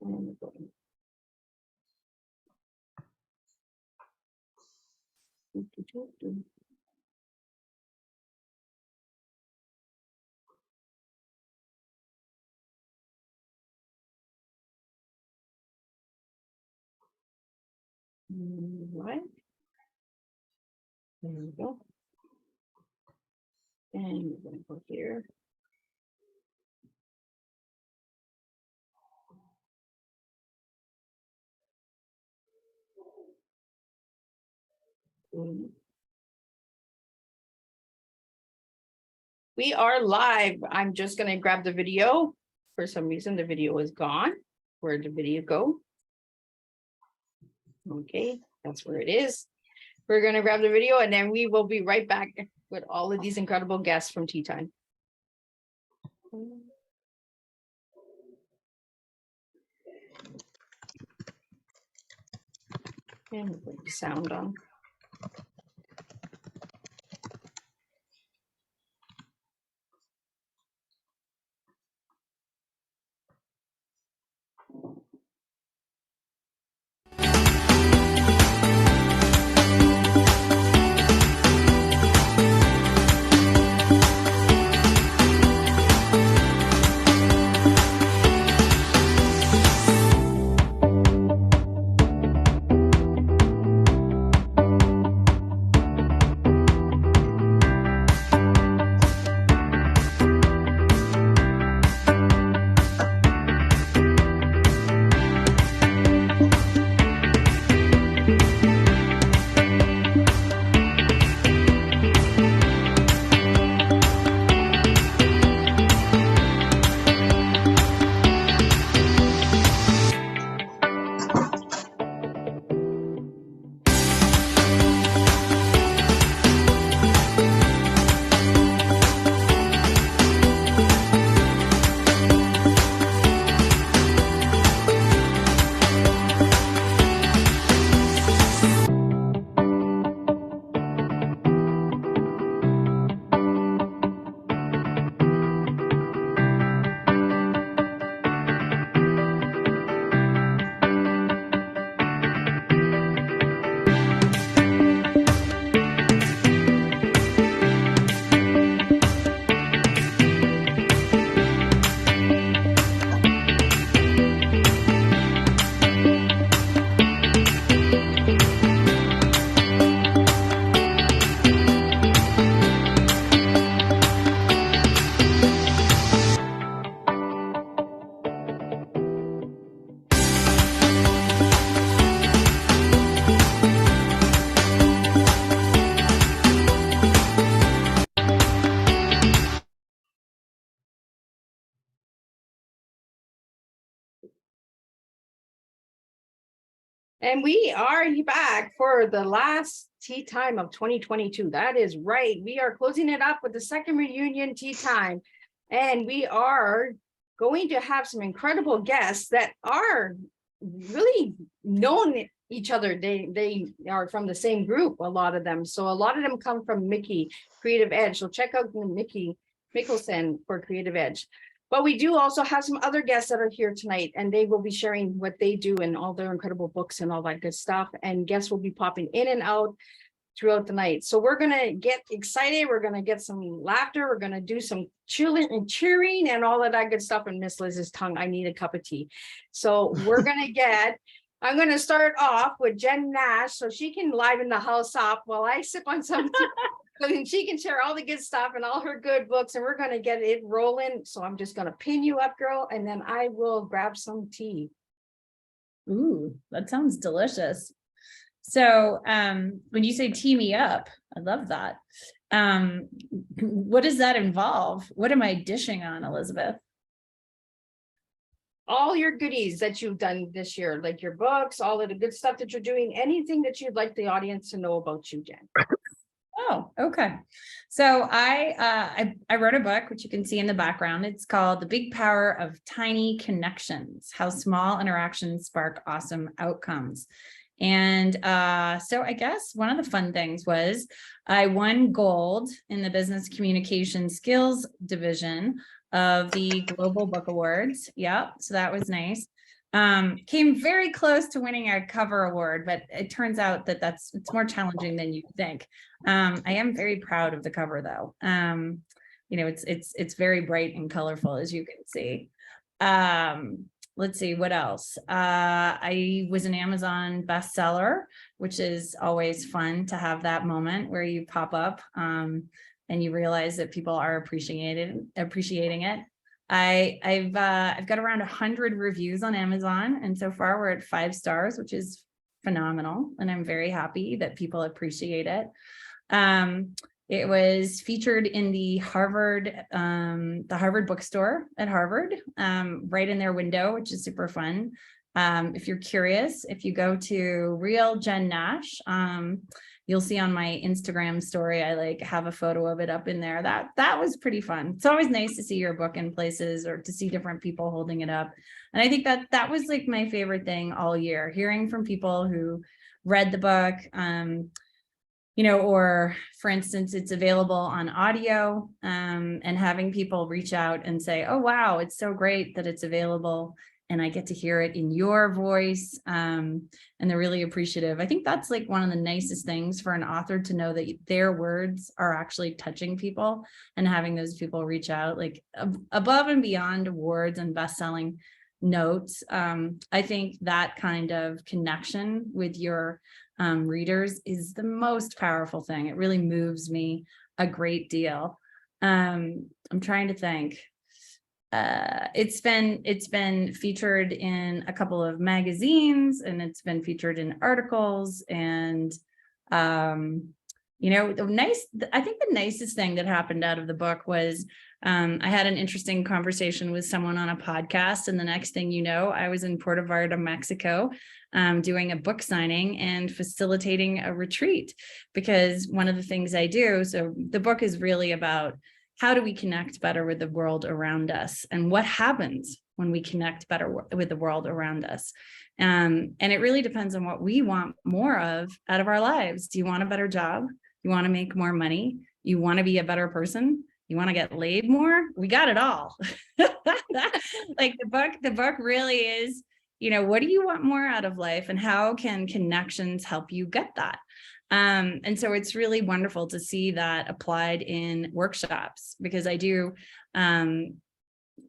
And we're going. Right. There we go. And we're going to go here. We are live. I'm just going to grab the video. For some reason, the video is gone. Where'd the video go? Okay, that's where it is. We're going to grab the video and then we will be right back with all of these incredible guests from Teatime. And we'll put the sound on. And we are back for the last Teatime of 2022. That is right. We are closing it up with the second reunion Teatime. And we are going to have some incredible guests that are really known each other. They are from the same group, a lot of them. So a lot of them come from Mickey, Creative Edge. So check out Mickey Mikkelson for Creative Edge. But we do also have some other guests that are here tonight, and they will be sharing what they do and all their incredible books and all that good stuff. And guests will be popping in and out throughout the night. So we're going to get excited. We're going to get some laughter. We're going to do some chilling and cheering and all of that good stuff. And Miss Liz's tongue, I need a cup of tea. So we're going to I'm going to start off with Jen Nash so she can liven the house up while I sip on some tea. So she can share all the good stuff and all her good books, and we're going to get it rolling. So I'm just going to pin you up, girl, and then I will grab some tea. Ooh, that sounds delicious. So when you say tee me up, I love that. What does that involve? What am I dishing on, Elizabeth? All your goodies that you've done this year, like your books, all of the good stuff that you're doing, anything that you'd like the audience to know about you, Jen. Oh, okay. So I wrote a book, which you can see in the background. It's called The Big Power of Tiny Connections, How Small Interactions Spark Awesome Outcomes. And so I guess one of the fun things was I won gold in the Business Communication Skills division of the Global Book Awards. Yep. So that was nice. Came very close to winning a cover award, but it turns out that it's more challenging than you think. I am very proud of the cover though. It's very bright and colorful, as you can see. Let's see what else. I was an Amazon bestseller, which is always fun to have that moment where you pop up and you realize that people are appreciating it. I've got around 100 reviews on Amazon, and so far we're at 5 stars, which is phenomenal, and I'm very happy that people appreciate it. It was featured in the Harvard bookstore at Harvard, right in their window, which is super fun. If you're curious, if you go to Real Jen Nash, you'll see on my Instagram story, I have a photo of it up in there. That was pretty fun. It's always nice to see your book in places or to see different people holding it up. And I think that was my favorite thing all year, hearing from people who read the book, or for instance, it's available on audio, and having people reach out and say, oh, wow, it's so great that it's available and I get to hear it in your voice. And they're really appreciative. I think that's one of the nicest things for an author, to know that their words are actually touching people, and having those people reach out above and beyond awards and best-selling notes. I think that kind of connection with your readers is the most powerful thing. It really moves me a great deal. I'm trying to think. It's been featured in a couple of magazines, and it's been featured in articles, and I think the nicest thing that happened out of the book was I had an interesting conversation with someone on a podcast, and the next thing you know, I was in Puerto Vallarta, Mexico, doing a book signing and facilitating a retreat, because one of the things I do, so the book is really about how do we connect better with the world around us, and what happens when we connect better with the world around us. And it really depends on what we want more of out of our lives. Do you want a better job? You want to make more money? You want to be a better person? You want to get laid more? We got it all. The book really is, what do you want more out of life, and how can connections help you get that? And so it's really wonderful to see that applied in workshops, because I do, a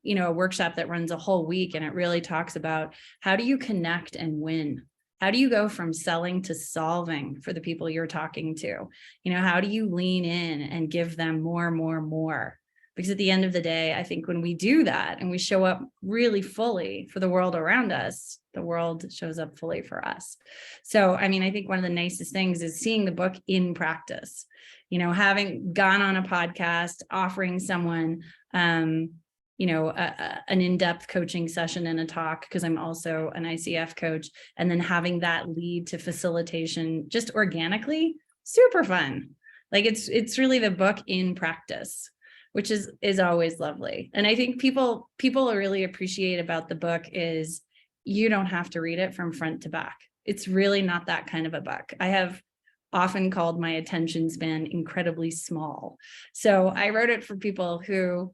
workshop that runs a whole week, and it really talks about how do you connect and win? How do you go from selling to solving for the people you're talking to? How do you lean in and give them more? Because at the end of the day, I think when we do that and we show up really fully for the world around us, the world shows up fully for us. So, I think one of the nicest things is seeing the book in practice, having gone on a podcast, offering someone, an in-depth coaching session and a talk, because I'm also an ICF coach, and then having that lead to facilitation just organically, super fun. It's really the book in practice, which is always lovely. And I think people really appreciate about the book is you don't have to read it from front to back. It's really not that kind of a book. I have often called my attention span incredibly small. So I wrote it for people who,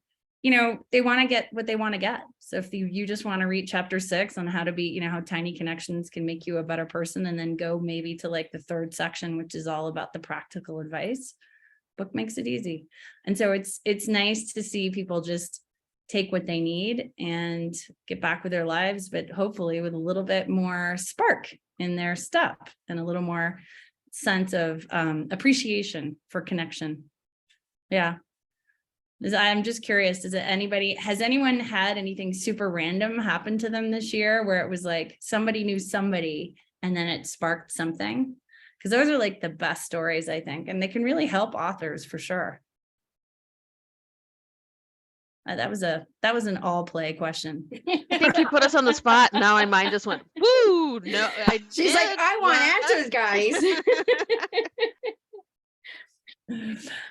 they want to get what they want to get. So if you just want to read chapter 6 on how to be, how tiny connections can make you a better person, and then go maybe to the 3rd section, which is all about the practical advice, book makes it easy. And so it's nice to see people just take what they need and get back with their lives, but hopefully with a little bit more spark in their step and a little more sense of appreciation for connection. Yeah. I'm just curious, has anyone had anything super random happen to them this year where it was somebody knew somebody and then it sparked something? Because those are the best stories, I think, and they can really help authors for sure. That was an all play question. I think you put us on the spot. Now my mind just went, woo, no. She's I want answers, guys.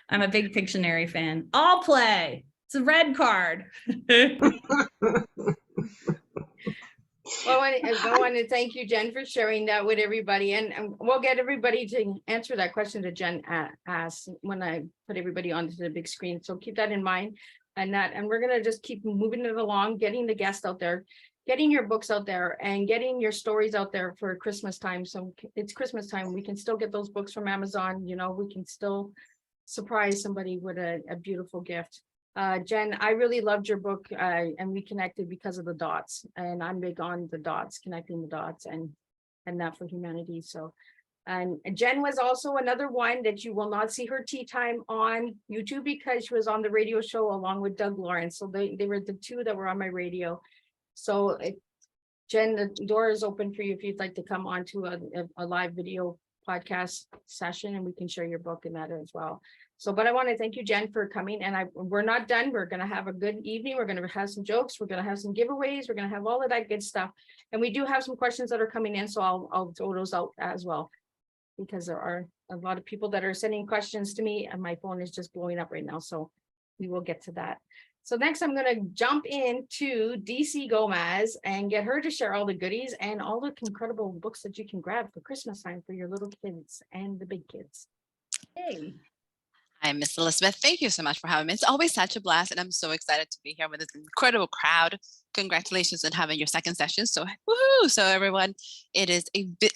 I'm a big Pictionary fan. All play. It's a red card. Well, I want to thank you, Jen, for sharing that with everybody. And we'll get everybody to answer that question that Jen asked when I put everybody onto the big screen. So keep that in mind. And we're going to just keep moving it along, getting the guest out there. getting your books out there and getting your stories out there for Christmas time. So it's Christmas time. We can still get those books from Amazon. You know, we can still surprise somebody with a beautiful gift. Jen, I really loved your book, and we connected because of the dots, and I'm big on the dots, connecting the dots and that for humanity. So, and Jen was also another one that you will not see her tea time on YouTube because she was on the radio show along with Doug Lawrence. So they were the two that were on my radio. So Jen, the door is open for you if you'd like to come on to a live video podcast session, and we can share your book in that as well. So, but I want to thank you, Jen, for coming. And we're not done. We're going to have a good evening. We're going to have some jokes. We're going to have some giveaways. We're going to have all of that good stuff. And we do have some questions that are coming in. So I'll throw those out as well, because there are a lot of people that are sending questions to me, and my phone is just blowing up right now. So we will get to that. So next, I'm going to jump into DC Gomez and get her to share all the goodies and all the incredible books that you can grab for Christmas time for your little kids and the big kids. Hey. Hi, Miss Elizabeth. Thank you so much for having me. It's always such a blast, and I'm so excited to be here with this incredible crowd. Congratulations on having your second session. So, woohoo! So, everyone, it is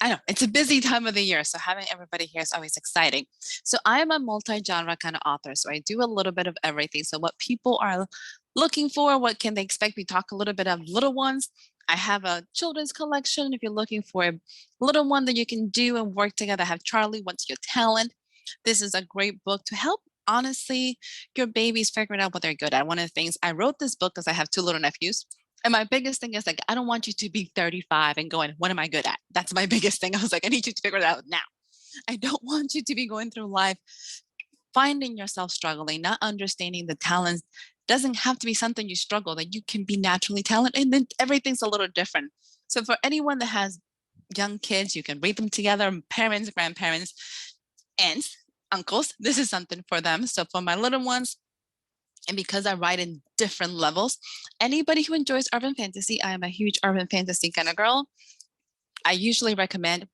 I know it's a busy time of the year, so having everybody here is always exciting. So, I am a multi-genre kind of author, so I do a little bit of everything. So, what people are looking for, what can they expect? We talk a little bit of little ones. I have a children's collection. If you're looking for a little one that you can do and work together, I have Charlie, What's Your Talent? This is a great book to help, honestly, your babies figure out what they're good at. One of the things, I wrote this book because I have two little nephews. And my biggest thing is like, I don't want you to be 35 and going, what am I good at? That's my biggest thing. I was like, I need you to figure it out now. I don't want you to be going through life finding yourself struggling, not understanding the talents. Doesn't have to be something you struggle, that you can be naturally talented, and then everything's a little different. So for anyone that has young kids, you can read them together, parents, grandparents, aunts, uncles, this is something for them. So for my little ones, and because I write in different levels, anybody who enjoys urban fantasy, I am a huge urban fantasy kind of girl. I usually recommend,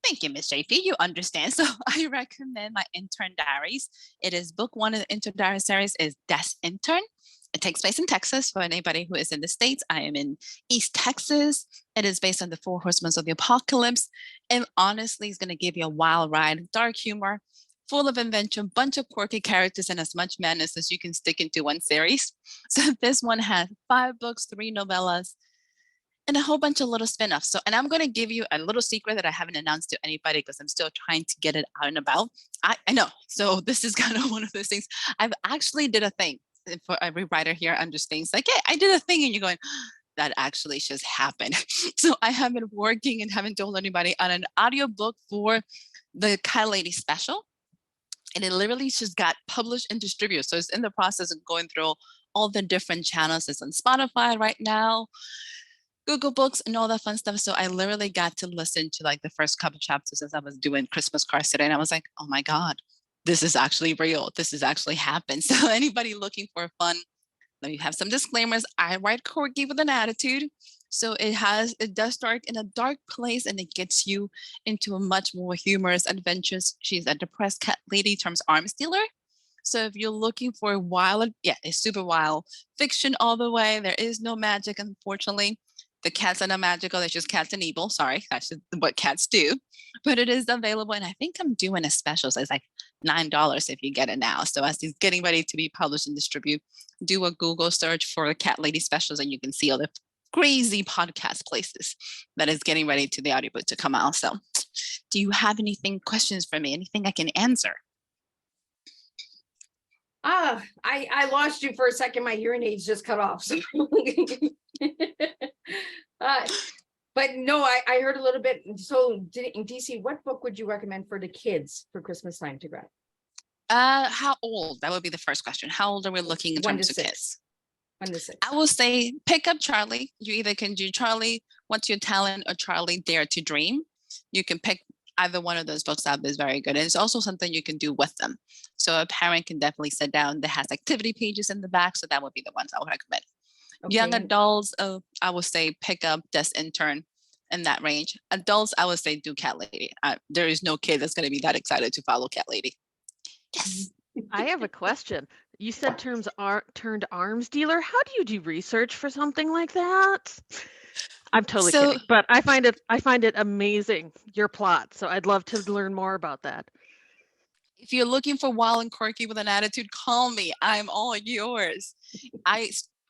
thank you, Miss JP, you understand. So I recommend my Intern Diaries. It is book one of the Intern Diary series is Des Intern. It takes place in Texas. For anybody who is in the States, I am in East Texas. It is based on the 4 Horsemen of the Apocalypse. And honestly, it's going to give you a wild ride, dark humor, full of invention, bunch of quirky characters, and as much madness as you can stick into one series. So this one has 5 books, 3 novellas, and a whole bunch of little spin-offs. So, and I'm going to give you a little secret that I haven't announced to anybody because I'm still trying to get it out and about. I know. So this is kind of one of those things. I've actually did a thing. For every writer here understands, like, hey, I did a thing, and you're going, that actually just happened. So I have been working and haven't told anybody on an audiobook for the Cat Lady special, and it literally just got published and distributed. So it's in the process of going through all the different channels. It's on Spotify right now, Google Books, and all that fun stuff. So I literally got to listen to like the first couple chapters as I was doing Christmas cards today, and I was like, oh my God, this is actually real. This has actually happened. So anybody looking for fun, let me have some disclaimers. I write quirky with an attitude. So it does start in a dark place, and it gets you into a much more humorous adventures. She's a depressed cat lady turns arms dealer. So if you're looking for wild, yeah, it's super wild fiction all the way. There is no magic, unfortunately. The cats are not magical. They're just cats and evil. Sorry, that's just what cats do. But it is available, and I think I'm doing a special. So it's like $9 if you get it now. So as it's getting ready to be published and distributed, do a Google search for Cat Lady specials, and you can see all the crazy podcast places that is getting ready to the audiobook to come out. So do you have questions for me? Anything I can answer? I lost you for a second. My hearing aids just cut off. So but no, I heard a little bit. So in DC, what book would you recommend for the kids for Christmas time to grab? How old? That would be the first question. How old are we looking in terms of kids? 1 to 6. I will say pick up Charlie. You either can do Charlie, What's Your Talent, or Charlie, Dare to Dream. You can pick either one of those books up. Is very good. And it's also something you can do with them. So a parent can definitely sit down. That has activity pages in the back. So that would be the ones I would recommend. Okay. Young adults, I would say pick up Des Intern in that range. Adults, I would say do Cat Lady. There is no kid that's going to be that excited to follow Cat Lady. Yes. I have a question. You said terms are turned arms dealer. How do you do research for something like that? I'm totally So kidding, but I find it amazing, your plot. So I'd love to learn more about that. if you're looking for wild and quirky with an attitude, call me. I'm all yours.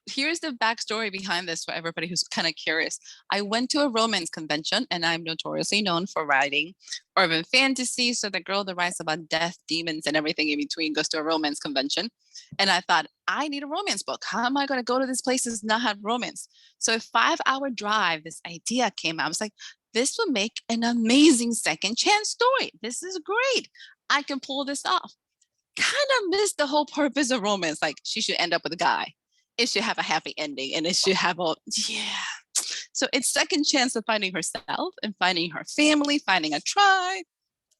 Here's the backstory behind this for everybody who's kind of curious. I went to a romance convention, and I'm notoriously known for writing urban fantasy. So the girl that writes about death, demons, and everything in between goes to a romance convention. And I thought, I need a romance book. How am I going to go to this place and not have romance? So a 5-hour drive, this idea came out. I was like, this will make an amazing second chance story. This is great. I can pull this off. Kind of missed the whole purpose of romance. Like, she should end up with a guy. It should have a happy ending, and it should have a, yeah. So it's second chance of finding herself and finding her family, finding a tribe,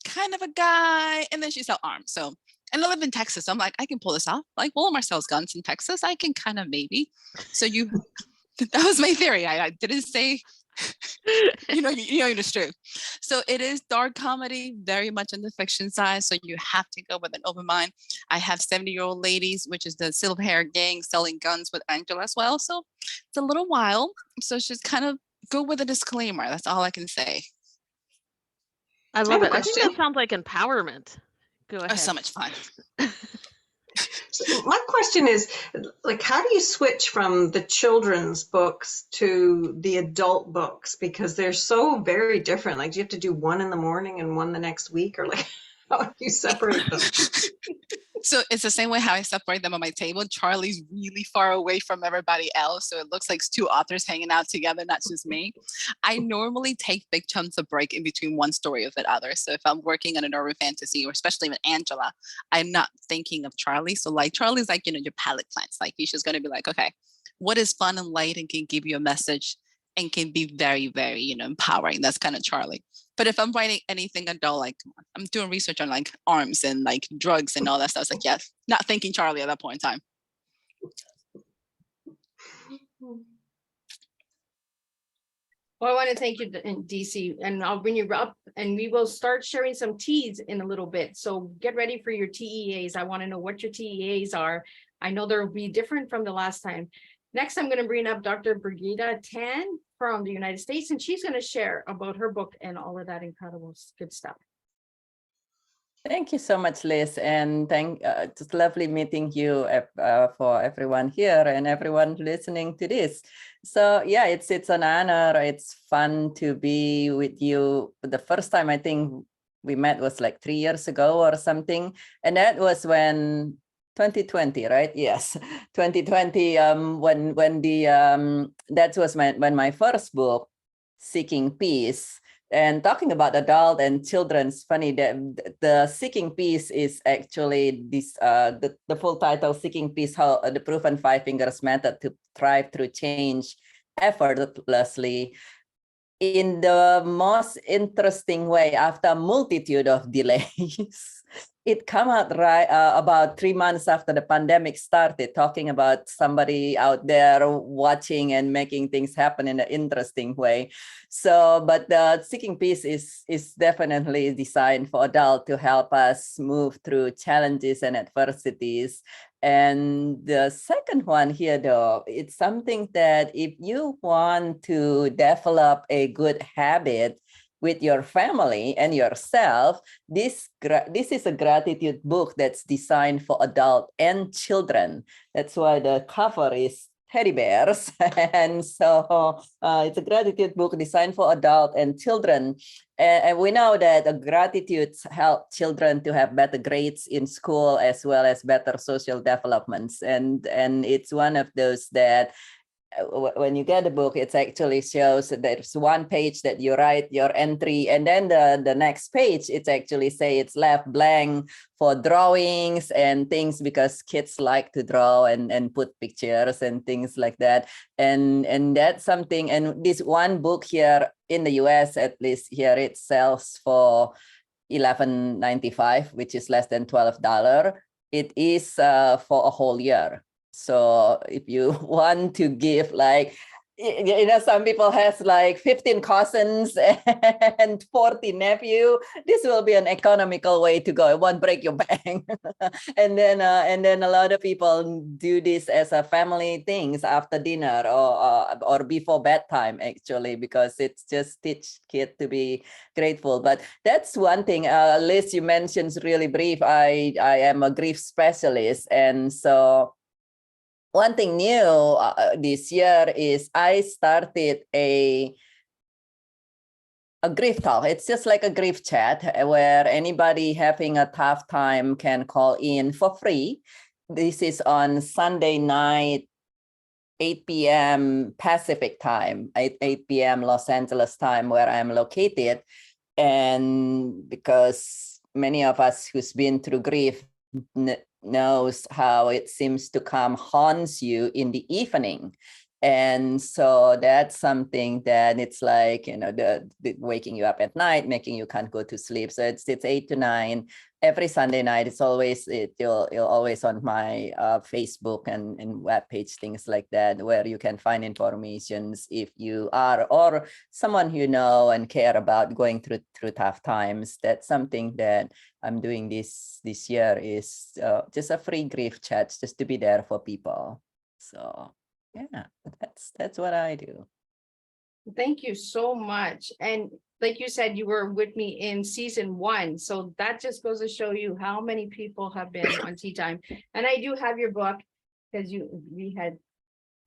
kind of a guy, and then she's out armed. So, and I live in Texas. So I'm like, I can pull this off. Like, Walmart sells guns in Texas. I can kind of maybe. So that was my theory. I didn't say, it's true. So it is dark comedy, very much on the fiction side. So you have to go with an open mind. I have 70-year-old ladies, which is the silver hair gang, selling guns with Angela as well. So it's a little wild. So just kind of go with a disclaimer. That's all I can say. I love have a it. I think that question. sounds like empowerment. Go ahead. Oh, so much fun. So my question is, like, how do you switch from the children's books to the adult books? Because they're so very different. Like, do you have to do one in the morning and one the next week? Or like, how do you separate them? So it's the same way how I separate them on my table. Charlie's really far away from everybody else. So it looks like 2 authors hanging out together, not just me. I normally take big chunks of break in between one story of the other. So if I'm working on an urban fantasy, or especially with Angela, I'm not thinking of Charlie. So like, Charlie's like, your palate cleanse. Like, he's just going to be like, okay, what is fun and light and can give you a message and can be very, very, empowering. That's kind of Charlie. But if I'm writing anything adult, like, I'm doing research on like arms and like drugs and all that stuff, it's like, yes, not thinking Charlie at that point in time. Well, I want to thank you, DC, and I'll bring you up, and we will start sharing some T's in a little bit. So get ready for your TEAs. I want to know what your TEAs are. I know they'll be different from the last time. Next, I'm going to bring up Dr. Brigida Tan from the United States, and she's going to share about her book and all of that incredible good stuff. Thank you so much, Liz, and it's lovely meeting you for everyone here and everyone listening to this. So yeah, it's an honor. It's fun to be with you. The first time I think we met was like 3 years ago or something, and that was when 2020, right? Yes, 2020. That was when my first book, Seeking Peace. And talking about adult and children's, funny that the Seeking Peace is actually this the full title, Seeking Peace: How the Proven 5 Fingers Method to Thrive Through Change Effortlessly. In the most interesting way, after a multitude of delays, it came out right about 3 months after the pandemic started, talking about somebody out there watching and making things happen in an interesting way. So, but the Seeking Peace is definitely designed for adults to help us move through challenges and adversities. And the second one here, though, it's something that if you want to develop a good habit with your family and yourself, this is a gratitude book that's designed for adult and children. That's why the cover is teddy bears. And so it's a gratitude book designed for adult and children. And we know that the gratitudes help children to have better grades in school as well as better social developments. And it's one of those that when you get the book, it actually shows that there's one page that you write your entry, and then the next page, it's actually say it's left blank for drawings and things, because kids like to draw and put pictures and things like that. And that's something, and this one book here in the US, at least here, it sells for $11.95, which is less than $12. It is for a whole year. So if you want to give like you know, some people has like 15 cousins and 40 nephew. This will be an economical way to go. It won't break your bank. And then a lot of people do this as a family things after dinner or before bedtime, actually, because it's just teach kid to be grateful. But that's one thing. Liz, you mentioned really brief. I am a grief specialist, and so one thing new this year is I started a grief talk. It's just like a grief chat where anybody having a tough time can call in for free. This is on Sunday night, 8 p.m. Pacific time, 8 p.m. Los Angeles time, where I'm located. And because many of us who's been through grief knows how it seems to come haunts you in the evening. And so that's something that it's like, you know, the waking you up at night, making you can't go to sleep. So it's 8 to 9 every Sunday night. It's always, you'll always on my Facebook and webpage, things like that, where you can find informations if you are, or someone you know and care about going through tough times. That's something that I'm doing this year, is just a free grief chat, just to be there for people. So yeah, that's what I do. Thank you so much. And like you said, you were with me in season 1. So that just goes to show you how many people have been on Tea Time. And I do have your book, because we had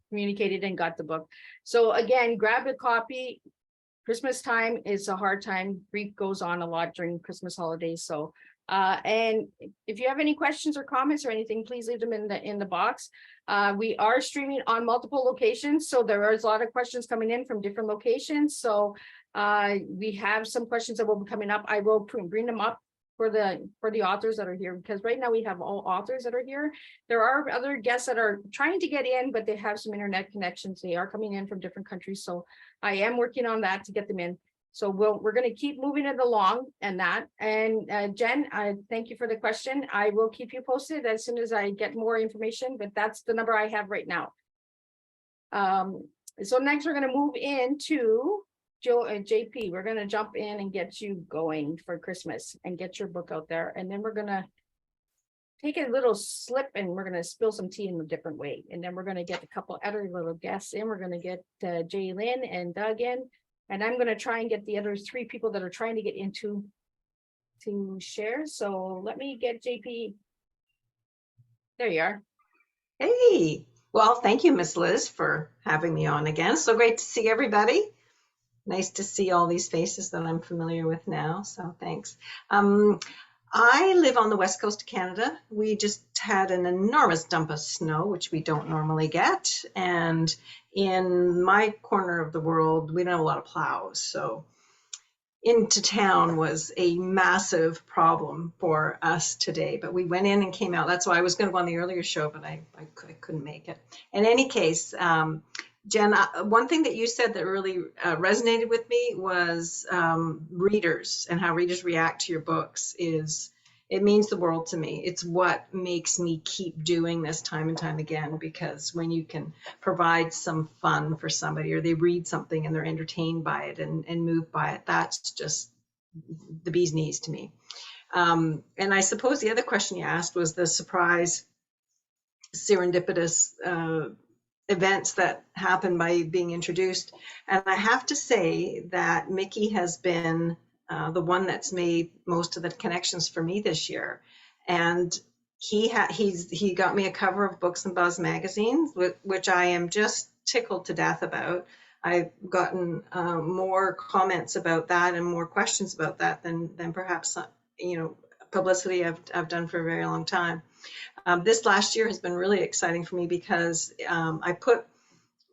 communicated and got the book. So again, grab a copy. Christmas time is a hard time. Grief goes on a lot during Christmas holidays. So and if you have any questions or comments or anything, please leave them in the box. We are streaming on multiple locations, so there is a lot of questions coming in from different locations. So we have some questions that will be coming up. I will bring them up for the authors that are here, because right now we have all authors that are here. There are other guests that are trying to get in, but they have some internet connections. They are coming in from different countries, so I am working on that to get them in. So we're going to keep moving it along and that. And Jen, I thank you for the question. I will keep you posted as soon as I get more information, but that's the number I have right now. So next we're going to move into Joe and JP. We're going to jump in and get you going for Christmas and get your book out there. And then we're going to take a little slip and we're going to spill some tea in a different way. And then we're going to get a couple other little guests in. We're going to get Jay Lynn and Doug in. And I'm going to try and get the other 3 people that are trying to get into to share. So let me get JP. There you are. Hey, well, thank you, Miss Liz, for having me on again. So great to see everybody. Nice to see all these faces that I'm familiar with now. So thanks. I live on the west coast of Canada. We just had an enormous dump of snow, which we don't normally get. And in my corner of the world, we don't have a lot of plows. So into town was a massive problem for us today. But we went in and came out. That's why I was going to go on the earlier show, but I couldn't make it. In any case, Jen, one thing that you said that really resonated with me was readers and how readers react to your books. It means the world to me. It's what makes me keep doing this time and time again, because when you can provide some fun for somebody, or they read something and they're entertained by it and moved by it, that's just the bee's knees to me. And I suppose the other question you asked was the surprise serendipitous events that happen by being introduced. And I have to say that Mickey has been the one that's made most of the connections for me this year. And he got me a cover of Books and Buzz magazine, which I am just tickled to death about. I've gotten more comments about that and more questions about that than perhaps publicity I've done for a very long time. This last year has been really exciting for me because I put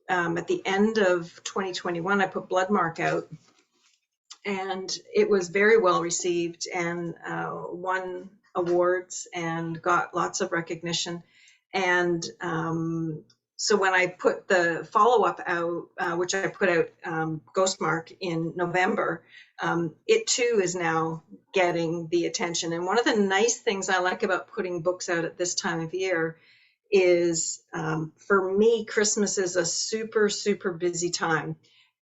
at the end of 2021, I put Bloodmark out, and it was very well received and won awards and got lots of recognition. And so when I put the follow-up out, which I put out Ghostmark in November, it too is now getting the attention. And one of the nice things I like about putting books out at this time of year is, for me, Christmas is a super, super busy time.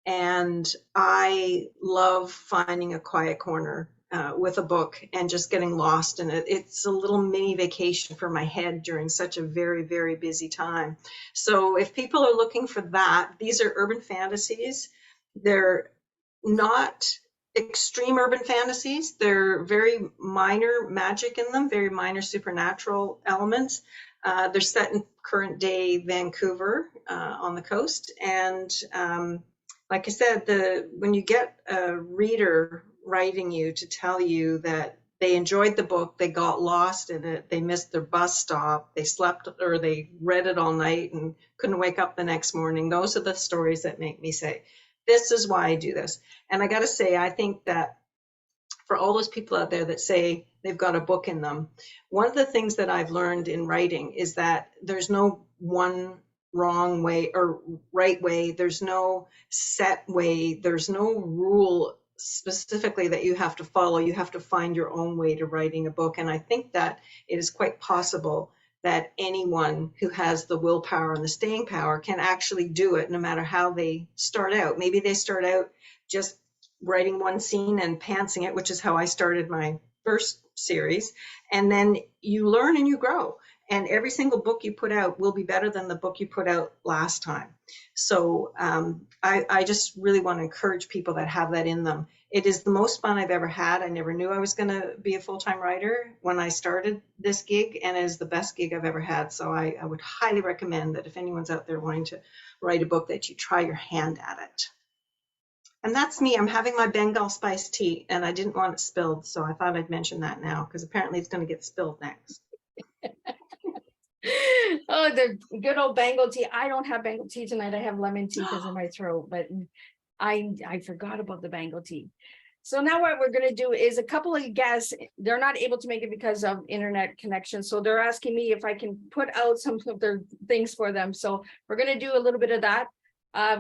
And I love finding a quiet corner with a book and just getting lost in it. It's a little mini vacation for my head during such a very, very busy time. So if people are looking for that, these are urban fantasies. They're not extreme urban fantasies. They're very minor magic in them, very minor supernatural elements. They're set in current day Vancouver on the coast. And like I said, when you get a reader writing you to tell you that they enjoyed the book, they got lost in it, they missed their bus stop, they slept or they read it all night and couldn't wake up the next morning, those are the stories that make me say, this is why I do this. And I got to say, I think that for all those people out there that say they've got a book in them, one of the things that I've learned in writing is that there's no one wrong way or right way. There's no set way. There's no rule specifically that you have to follow. You have to find your own way to writing a book. And I think that it is quite possible that anyone who has the willpower and the staying power can actually do it, no matter how they start out. Maybe they start out just writing one scene and pantsing it, which is how I started my first series. And then you learn and you grow. And every single book you put out will be better than the book you put out last time. So I just really want to encourage people that have that in them. It is the most fun I've ever had. I never knew I was going to be a full-time writer when I started this gig, and it is the best gig I've ever had. So I would highly recommend that if anyone's out there wanting to write a book, that you try your hand at it. And that's me. I'm having my Bengal spice tea, and I didn't want it spilled, so I thought I'd mention that now, because apparently it's going to get spilled next. Oh, the good old Bengal tea. I don't have Bengal tea tonight. I have lemon tea because of my throat, but I forgot about the Bengal tea. So now what we're going to do is a couple of guests, they're not able to make it because of internet connection. So they're asking me if I can put out some of their things for them. So we're going to do a little bit of that.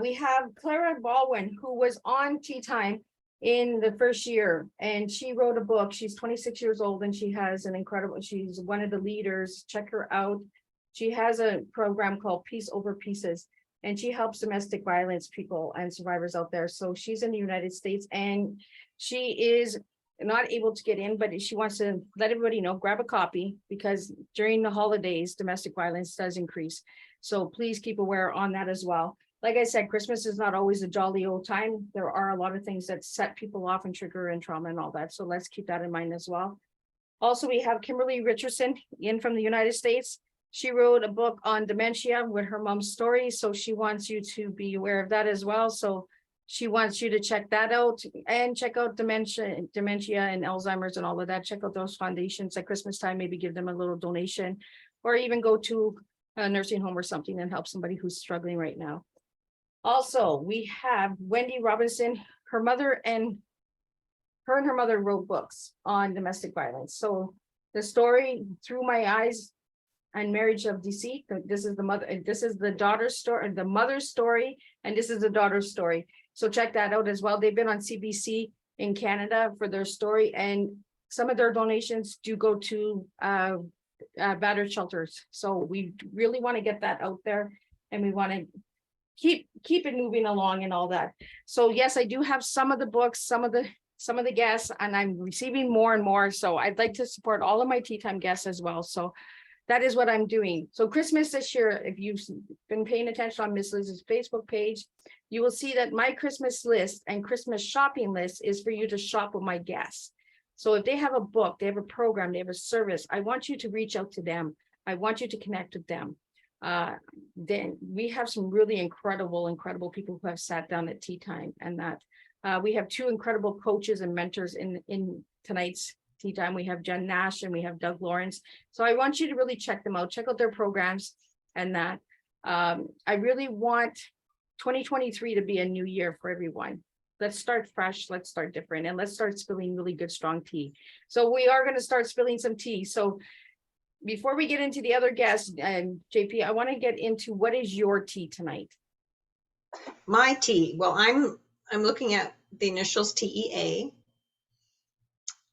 We have Clara Baldwin, who was on Teatime in the first year, and she wrote a book. She's 26 years old, and she has an incredible, she's one of the leaders. Check her out. She has a program called Peace Over Pieces, and she helps domestic violence people and survivors out there. So she's in the United States, and she is not able to get in, but she wants to let everybody know, grab a copy, because during the holidays, domestic violence does increase. So please keep aware on that as well. Like I said, Christmas is not always a jolly old time. There are a lot of things that set people off and trigger and trauma and all that. So let's keep that in mind as well. Also, we have Kimberly Richardson in from the United States. She wrote a book on dementia with her mom's story. So she wants you to be aware of that as well. So she wants you to check that out and check out dementia and Alzheimer's and all of that. Check out those foundations at Christmas time, maybe give them a little donation, or even go to a nursing home or something and help somebody who's struggling right now. Also, we have Wendy Robinson. Her and her mother wrote books on domestic violence. So the story, Through My Eyes and Marriage of Deceit, this is the mother, this is the daughter's story, the mother's story, and this is the daughter's story. So check that out as well. They've been on CBC in Canada for their story, and some of their donations do go to battered shelters. So we really want to get that out there, and we want to keep it moving along and all that. So yes, I do have some of the books, some of the guests, and I'm receiving more and more. So I'd like to support all of my Teatime guests as well. So that is what I'm doing. So Christmas this year, if you've been paying attention on Miss Liz's Facebook page, you will see that my Christmas list and Christmas shopping list is for you to shop with my guests. So if they have a book, they have a program, they have a service, I want you to reach out to them. I want you to connect with them. Then we have some really incredible people who have sat down at Teatime, and that we have two incredible coaches and mentors in tonight's Teatime. We have Jen Nash and we have Doug Lawrence. So I want you to really check them out, check out their programs, and that I really want 2023 to be a new year for everyone. Let's start fresh, let's start different, and let's start spilling really good, strong tea. So we are going to start spilling some tea. So before we get into the other guests, and JP, I want to get into what is your tea tonight? My tea. Well, I'm looking at the initials TEA,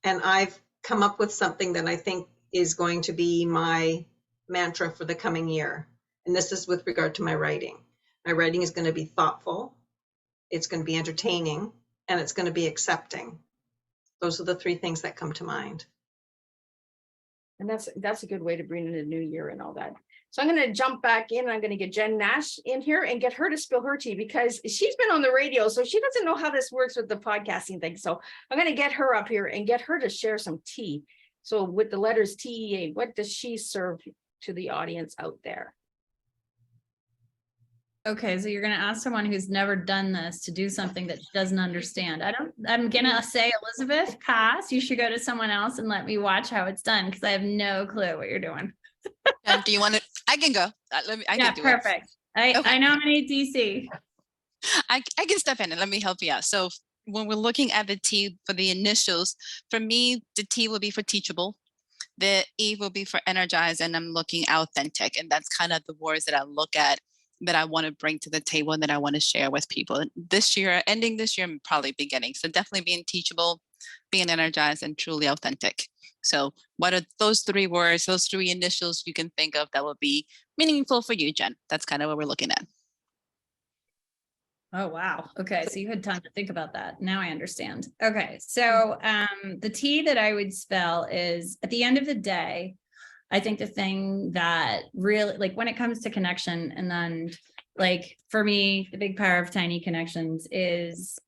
and I've come up with something that I think is going to be my mantra for the coming year. And this is with regard to my writing. My writing is going to be thoughtful, it's going to be entertaining, and it's going to be accepting. Those are the three things that come to mind. And that's a good way to bring in the new year and all that. So I'm going to jump back in. I'm going to get Jen Nash in here and get her to spill her tea, because she's been on the radio, so she doesn't know how this works with the podcasting thing. So I'm going to get her up here and get her to share some tea. So with the letters TEA, what does she serve to the audience out there? Okay, so you're gonna ask someone who's never done this to do something that she doesn't understand. I'm gonna say, Elizabeth, pass. You should go to someone else and let me watch how it's done, because I have no clue what you're doing. Do you want to? I can go. I can do perfect. Okay. I nominate DC. I can step in and let me help you out. So when we're looking at the T for the initials, for me, the T will be for teachable. The E will be for energized, and I'm looking authentic. And that's kind of the words that I look at, that I want to bring to the table and that I want to share with people this year, ending this year, and probably beginning. So definitely being teachable, being energized, and truly authentic. So what are those three words, those three initials you can think of that will be meaningful for you, Jen? That's kind of what we're looking at. Oh, wow. Okay. So you had time to think about that. Now I understand. Okay. So the T that I would spell is, at the end of the day, I think the thing that really, like, when it comes to connection, and then, like, for me, the big power of tiny connections is,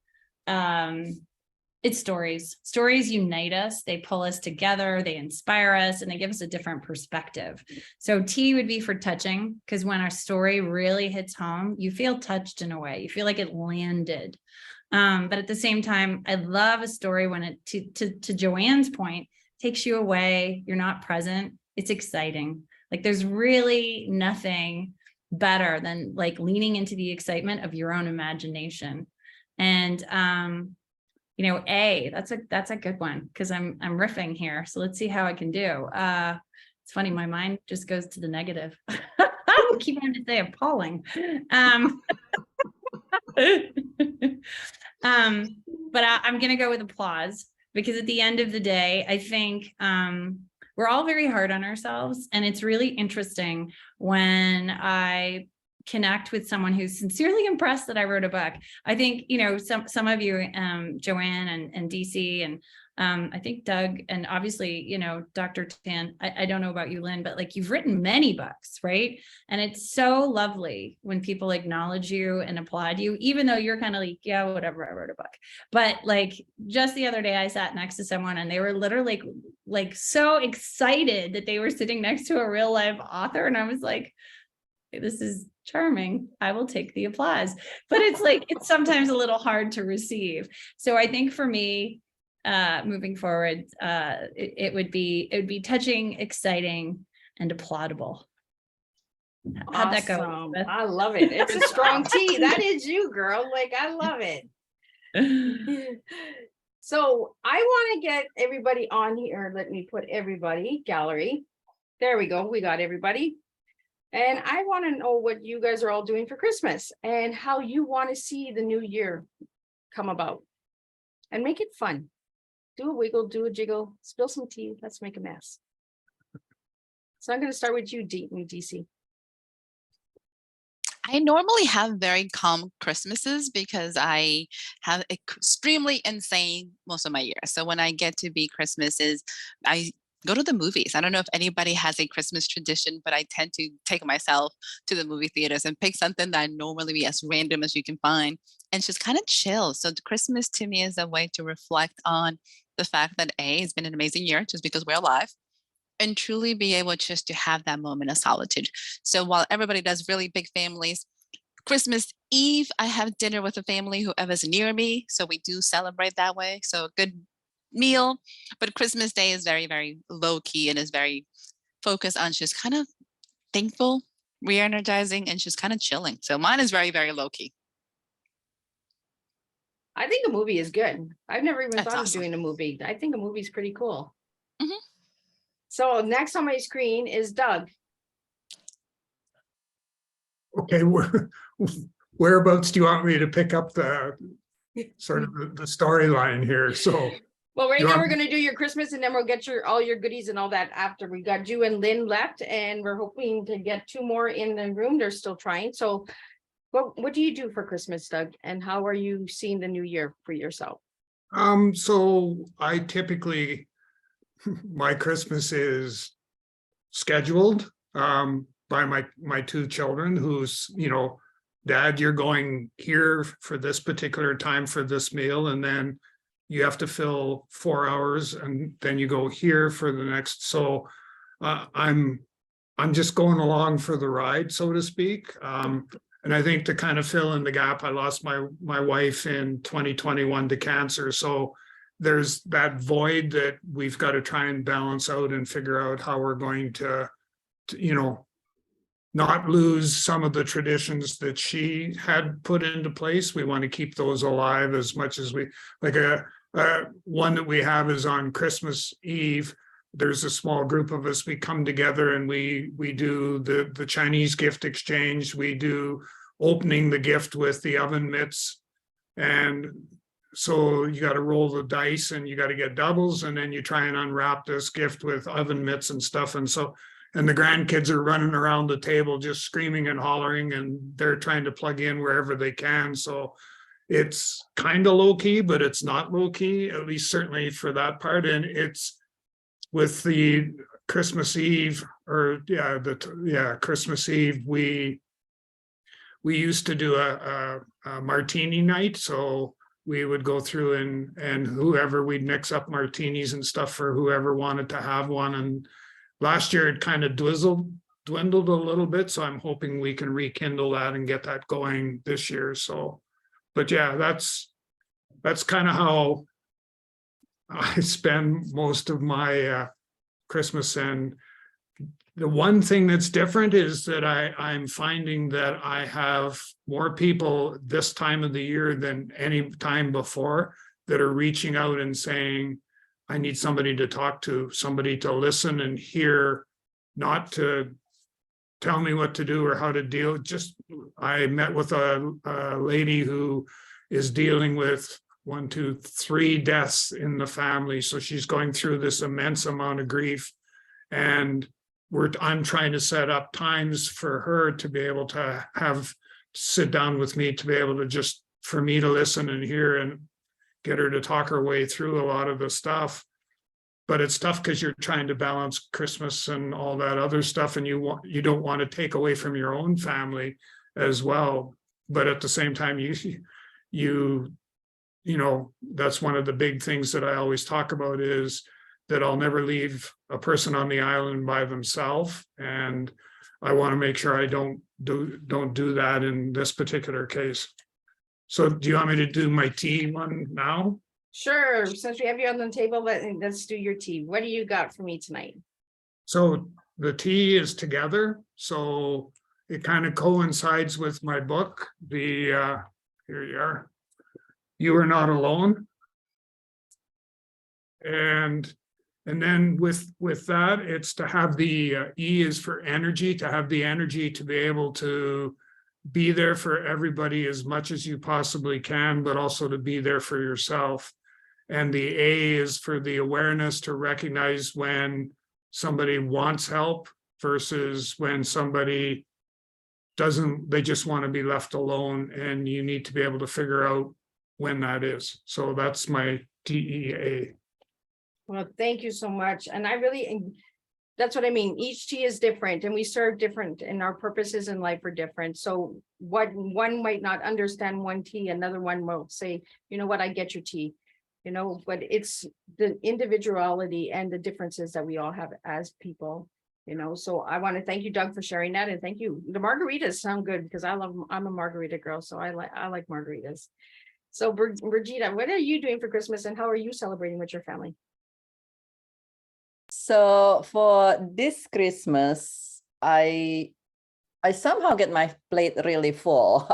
it's stories. Stories unite us. They pull us together. They inspire us, and they give us a different perspective. So T would be for touching, because when our story really hits home, you feel touched in a way. You feel like it landed. But at the same time, I love a story when it, to Joanne's point, takes you away. You're not present. It's exciting. Like, there's really nothing better than, like, leaning into the excitement of your own imagination. And you know, A, that's a good one, because I'm riffing here. So let's see how I can do. It's funny, my mind just goes to the negative. I keep wanting to say appalling. But I'm gonna go with applause, because at the end of the day, I think we're all very hard on ourselves, and it's really interesting when I connect with someone who's sincerely impressed that I wrote a book. I think, you know, some of you, Joanne and DC, and I think Doug, and obviously, you know, Dr. Tan, I don't know about you, Lynn, but, like, you've written many books, right? And it's so lovely when people acknowledge you and applaud you, even though you're kind of like, yeah, whatever, I wrote a book. But, like, just the other day, I sat next to someone and they were literally like so excited that they were sitting next to a real live author. And I was like, this is charming. I will take the applause. But it's like, it's sometimes a little hard to receive. So I think for me, moving forward, it would be touching, exciting, and applaudable. How'd that go? Awesome. I love it. It's a strong T. That is you, girl. Like, I love it. So I want to get everybody on here. Let me put everybody gallery. There we go. We got everybody. And I want to know what you guys are all doing for Christmas and how you want to see the new year come about, and make it fun. Do a wiggle, do a jiggle, spill some tea. Let's make a mess. So I'm going to start with you, DC. I normally have very calm Christmases because I have extremely insane most of my year. So when I get to be Christmases, I go to the movies. I don't know if anybody has a Christmas tradition, but I tend to take myself to the movie theaters and pick something that I normally be as random as you can find and just kind of chill. So Christmas to me is a way to reflect on the fact that A, it's been an amazing year just because we're alive, and truly be able just to have that moment of solitude. So while everybody does really big families, Christmas Eve, I have dinner with a family, whoever's near me. So we do celebrate that way. So a good meal, but Christmas Day is very, very low key and is very focused on just kind of thankful, re-energizing, and just kind of chilling. So mine is very, very low key. I think a movie is good. I've never even That's thought awesome. of doing a movie. I think a movie is pretty cool. Mhm. So next on my screen is Doug. Okay, whereabouts do you want me to pick up the sort of the storyline here? So Well, right You now want- we're gonna do your Christmas and then we'll get all your goodies and all that after. We got you and Lynn left and we're hoping to get 2 more in the room. They're still trying. So what do you do for Christmas, Doug? And how are you seeing the new year for yourself? So I typically, my Christmas is scheduled by my 2 children who's, Dad, you're going here for this particular time for this meal, and then you have to fill 4 hours and then you go here for the next. So I'm just going along for the ride, so to speak. And I think to kind of fill in the gap, I lost my wife in 2021 to cancer. So there's that void that we've got to try and balance out and figure out how we're going to not lose some of the traditions that she had put into place. We want to keep those alive as much as we like. One that we have is on Christmas Eve. There's a small group of us. We come together and we do the Chinese gift exchange. We do opening the gift with the oven mitts, and so you got to roll the dice and you got to get doubles, and then you try and unwrap this gift with oven mitts and stuff. And the grandkids are running around the table just screaming and hollering, and they're trying to plug in wherever they can. So it's kind of low key, but it's not low key, at least certainly for that part. And it's with the Christmas Eve Christmas Eve, we used to do a martini night. So we would go through and whoever, we'd mix up martinis and stuff for whoever wanted to have one. And last year it kind of dwindled a little bit. So I'm hoping we can rekindle that and get that going this year. So, but yeah, that's kind of how I spend most of my Christmas. And the one thing that's different is that I'm finding that I have more people this time of the year than any time before that are reaching out and saying, I need somebody to talk to, somebody to listen and hear, not to tell me what to do or how to deal. Just, I met with a lady who is dealing with 1, 2, 3 deaths in the family. So she's going through this immense amount of grief. And I'm trying to set up times for her to be able to sit down with me, to be able to just, for me to listen and hear and get her to talk her way through a lot of the stuff. But it's tough because you're trying to balance Christmas and all that other stuff, and you don't want to take away from your own family as well. But at the same time, you that's one of the big things that I always talk about, is that I'll never leave a person on the island by themselves, and I want to make sure I don't do that in this particular case. So do you want me to do my tea one now? Sure. Since we have you on the table, let's do your tea. What do you got for me tonight? So the tea is together. So it kind of coincides with my book. Here you are. You Are Not Alone. And then with that, it's to have the E is for energy, to have the energy to be able to be there for everybody as much as you possibly can, but also to be there for yourself. And the A is for the awareness, to recognize when somebody wants help versus when somebody doesn't, they just want to be left alone, and you need to be able to figure out when that is. So that's my TEA. Well, thank you so much. And that's what I mean. Each tea is different and we serve different, and our purposes in life are different. So what one might not understand one tea, another one will say, you know what, I get your tea, but it's the individuality and the differences that we all have as people, so I want to thank you, Doug, for sharing that. And thank you. The margaritas sound good because I'm a margarita girl. So I like margaritas. So Brigitte, what are you doing for Christmas and how are you celebrating with your family? So for this Christmas, I somehow get my plate really full.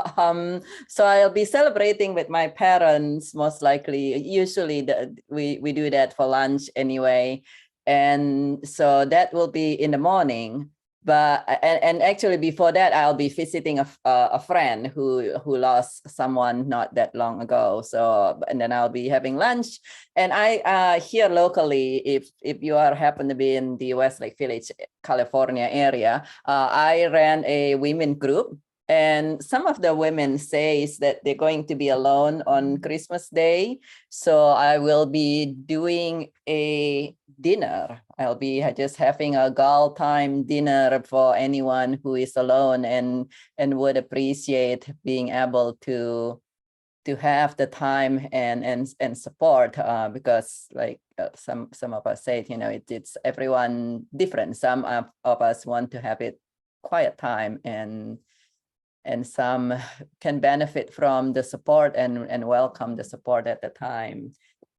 So I'll be celebrating with my parents, most likely. Usually we do that for lunch anyway. And so that will be in the morning. But and actually before that, I'll be visiting a friend who lost someone not that long ago. So and then I'll be having lunch. And I here locally, if you are happen to be in the Westlake Village, California area, I ran a women group. And some of the women says that they're going to be alone on Christmas Day. So I will be doing a dinner. I'll be just having a girl time dinner for anyone who is alone and would appreciate being able to have the time and support because like some of us said, you know, it's everyone different. Some of us want to have it quiet time and some can benefit from the support and welcome the support at the time.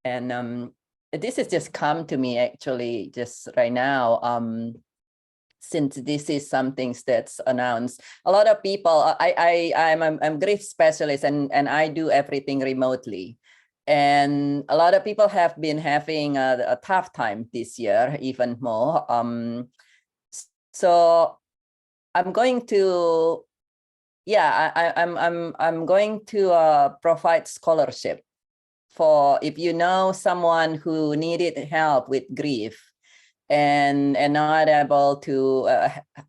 And this has just come to me actually just right now. Since this is something that's announced, a lot of people, I'm grief specialist and I do everything remotely. And a lot of people have been having a tough time this year, even more. So I'm going to, I'm going to provide scholarship for if you know someone who needed help with grief and not able to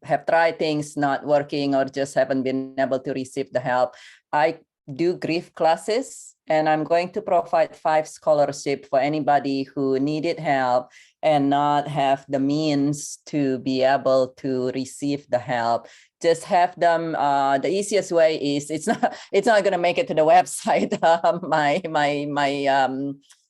have tried things not working or just haven't been able to receive the help. I do grief classes and I'm going to provide 5 scholarship for anybody who needed help and not have the means to be able to receive the help. Just have them. The easiest way is it's not going to make it to the website. My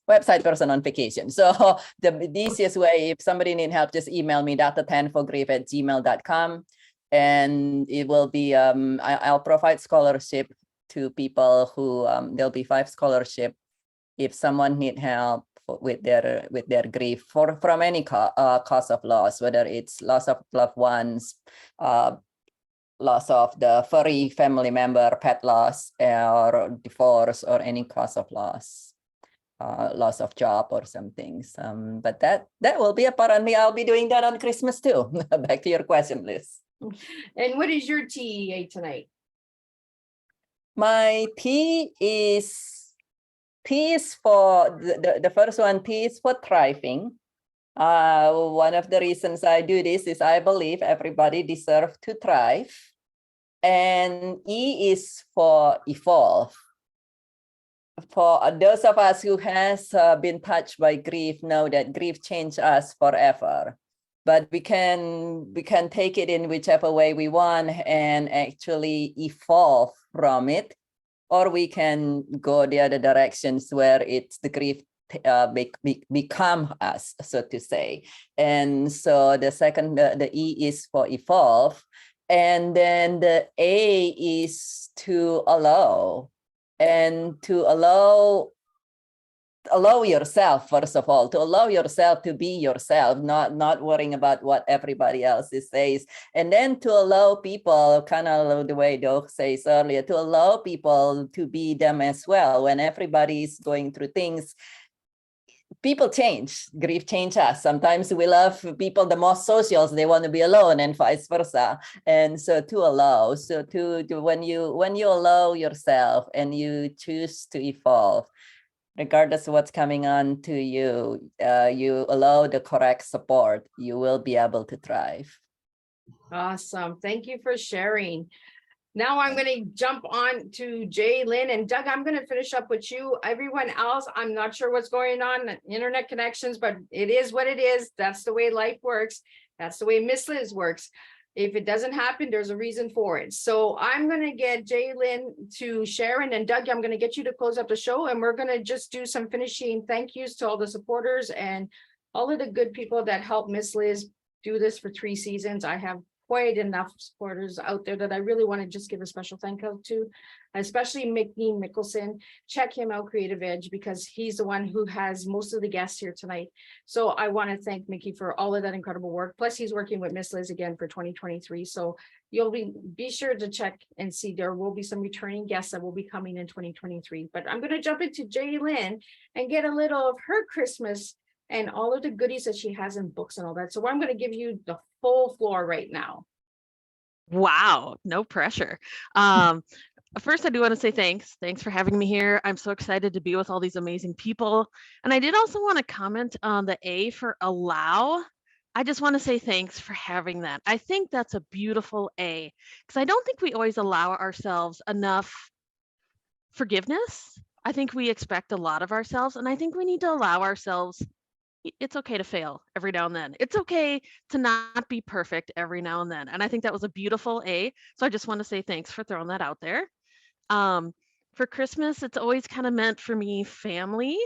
website person on vacation. So the easiest way, if somebody need help, just email me dr10forgrief@gmail.com, and it will be I'll provide scholarship to people who there'll be 5 scholarship if someone need help with their grief from any cause of loss, whether it's loss of loved ones, loss of the furry family member, pet loss, or divorce, or any cause of loss, loss of job or some things. But that will be apparently I'll be doing that on Christmas too. Back to your question, Liz. And what is your TEA tonight? My T is for the first one. T is for thriving. One of the reasons I do this is I believe everybody deserves to thrive. And E is for evolve. For those of us who has been touched by grief know that grief changed us forever. But we can take it in whichever way we want and actually evolve from it, or we can go the other directions where it's the grief become us, so to say. And so the second, the E is for evolve, and then the A is to allow, and to allow yourself, first of all, to allow yourself to be yourself, not worrying about what everybody else says, and then to allow people, kind of the way Doc says earlier, to allow people to be them as well. When everybody is going through things, people change. Grief changes us. Sometimes we love people, the most socials, they want to be alone, and vice versa. And so to allow, so to when you allow yourself and you choose to evolve, regardless of what's coming on to you, you allow the correct support, you will be able to thrive. Awesome. Thank you for sharing. Now I'm going to jump on to Jay Lynn and Doug. I'm going to finish up with you. Everyone else, I'm not sure what's going on, internet connections, but it is what it is. That's the way life works. That's the way Miss Liz works. If it doesn't happen, there's a reason for it. So I'm going to get Jay Lynn to Sharon, and Doug, I'm going to get you to close up the show, and we're going to just do some finishing thank yous to all the supporters and all of the good people that helped Miss Liz do this for 3 seasons. I have quite enough supporters out there that I really want to just give a special thank you to, especially Mikkelson. Check him out, Creative Edge, because he's the one who has most of the guests here tonight. So I want to thank Mickey for all of that incredible work. Plus he's working with Miss Liz again for 2023. So you'll be sure to check and see, there will be some returning guests that will be coming in 2023. But I'm going to jump into Jay Lynn and get a little of her Christmas and all of the goodies that she has in books and all that. So I'm going to give you the full floor right now. Wow, no pressure. First, I do want to say thanks. Thanks for having me here. I'm so excited to be with all these amazing people. And I did also want to comment on the A for allow. I just want to say thanks for having that. I think that's a beautiful A, because I don't think we always allow ourselves enough forgiveness. I think we expect a lot of ourselves, and I think we need to allow ourselves. It's okay to fail every now and then. It's okay to not be perfect every now and then. And I think that was a beautiful A. So I just want to say thanks for throwing that out there. For Christmas, it's always kind of meant for me family.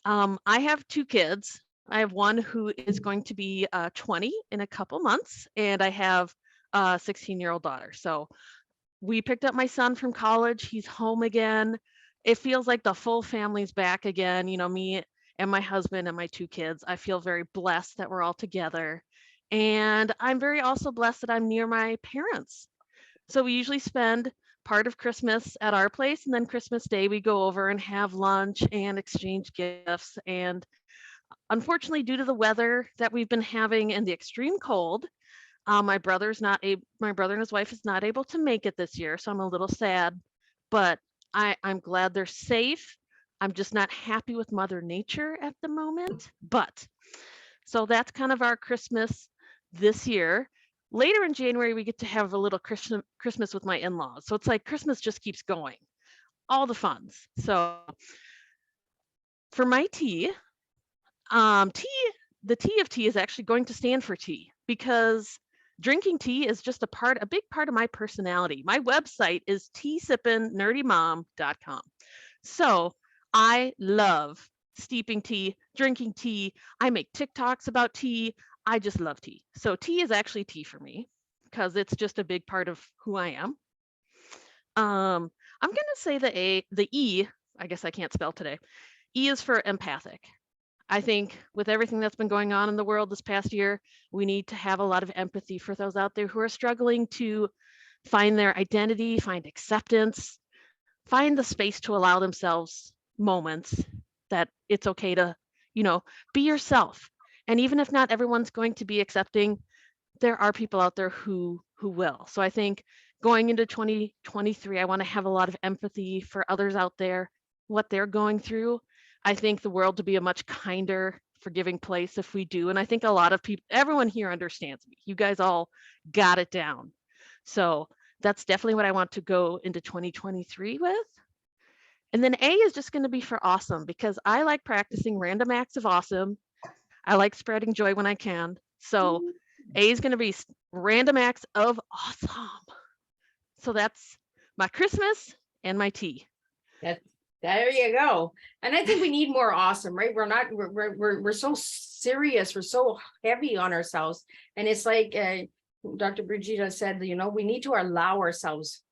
I have 2 kids. I have one who is going to be 20 in a couple months, and I have a 16-year-old daughter. So we picked up my son from college. He's home again. It feels like the full family's back again. You know, me and my husband and my 2 kids. I feel very blessed that we're all together. And I'm very also blessed that I'm near my parents. So we usually spend part of Christmas at our place, and then Christmas Day we go over and have lunch and exchange gifts. And unfortunately, due to the weather that we've been having and the extreme cold, my brother and his wife is not able to make it this year, so I'm a little sad. But I'm glad they're safe. I'm just not happy with Mother Nature at the moment. But so that's kind of our Christmas this year. Later in January, we get to have a little Christmas with my in-laws. So it's like Christmas just keeps going, all the funs. So for my tea, the T of tea is actually going to stand for tea, because drinking tea is just a big part of my personality. My website is teasippingnerdymom.com. So I love steeping tea, drinking tea. I make TikToks about tea. I just love tea. So tea is actually tea for me, because it's just a big part of who I am. I'm going to say the E, I guess I can't spell today. E is for empathic. I think with everything that's been going on in the world this past year, we need to have a lot of empathy for those out there who are struggling to find their identity, find acceptance, find the space to allow themselves moments that it's okay to, be yourself. And even if not everyone's going to be accepting, there are people out there who will. So I think going into 2023, I want to have a lot of empathy for others out there, what they're going through. I think the world to be a much kinder, forgiving place if we do. And I think a lot of people, everyone here understands me. You guys all got it down. So that's definitely what I want to go into 2023 with. And then A is just going to be for awesome, because I like practicing random acts of awesome. I like spreading joy when I can. So A is going to be random acts of awesome. So that's my Christmas and my tea. There you go. And I think we need more awesome, right? We're so serious. We're so heavy on ourselves. And it's like Dr. Brigida said, we need to allow ourselves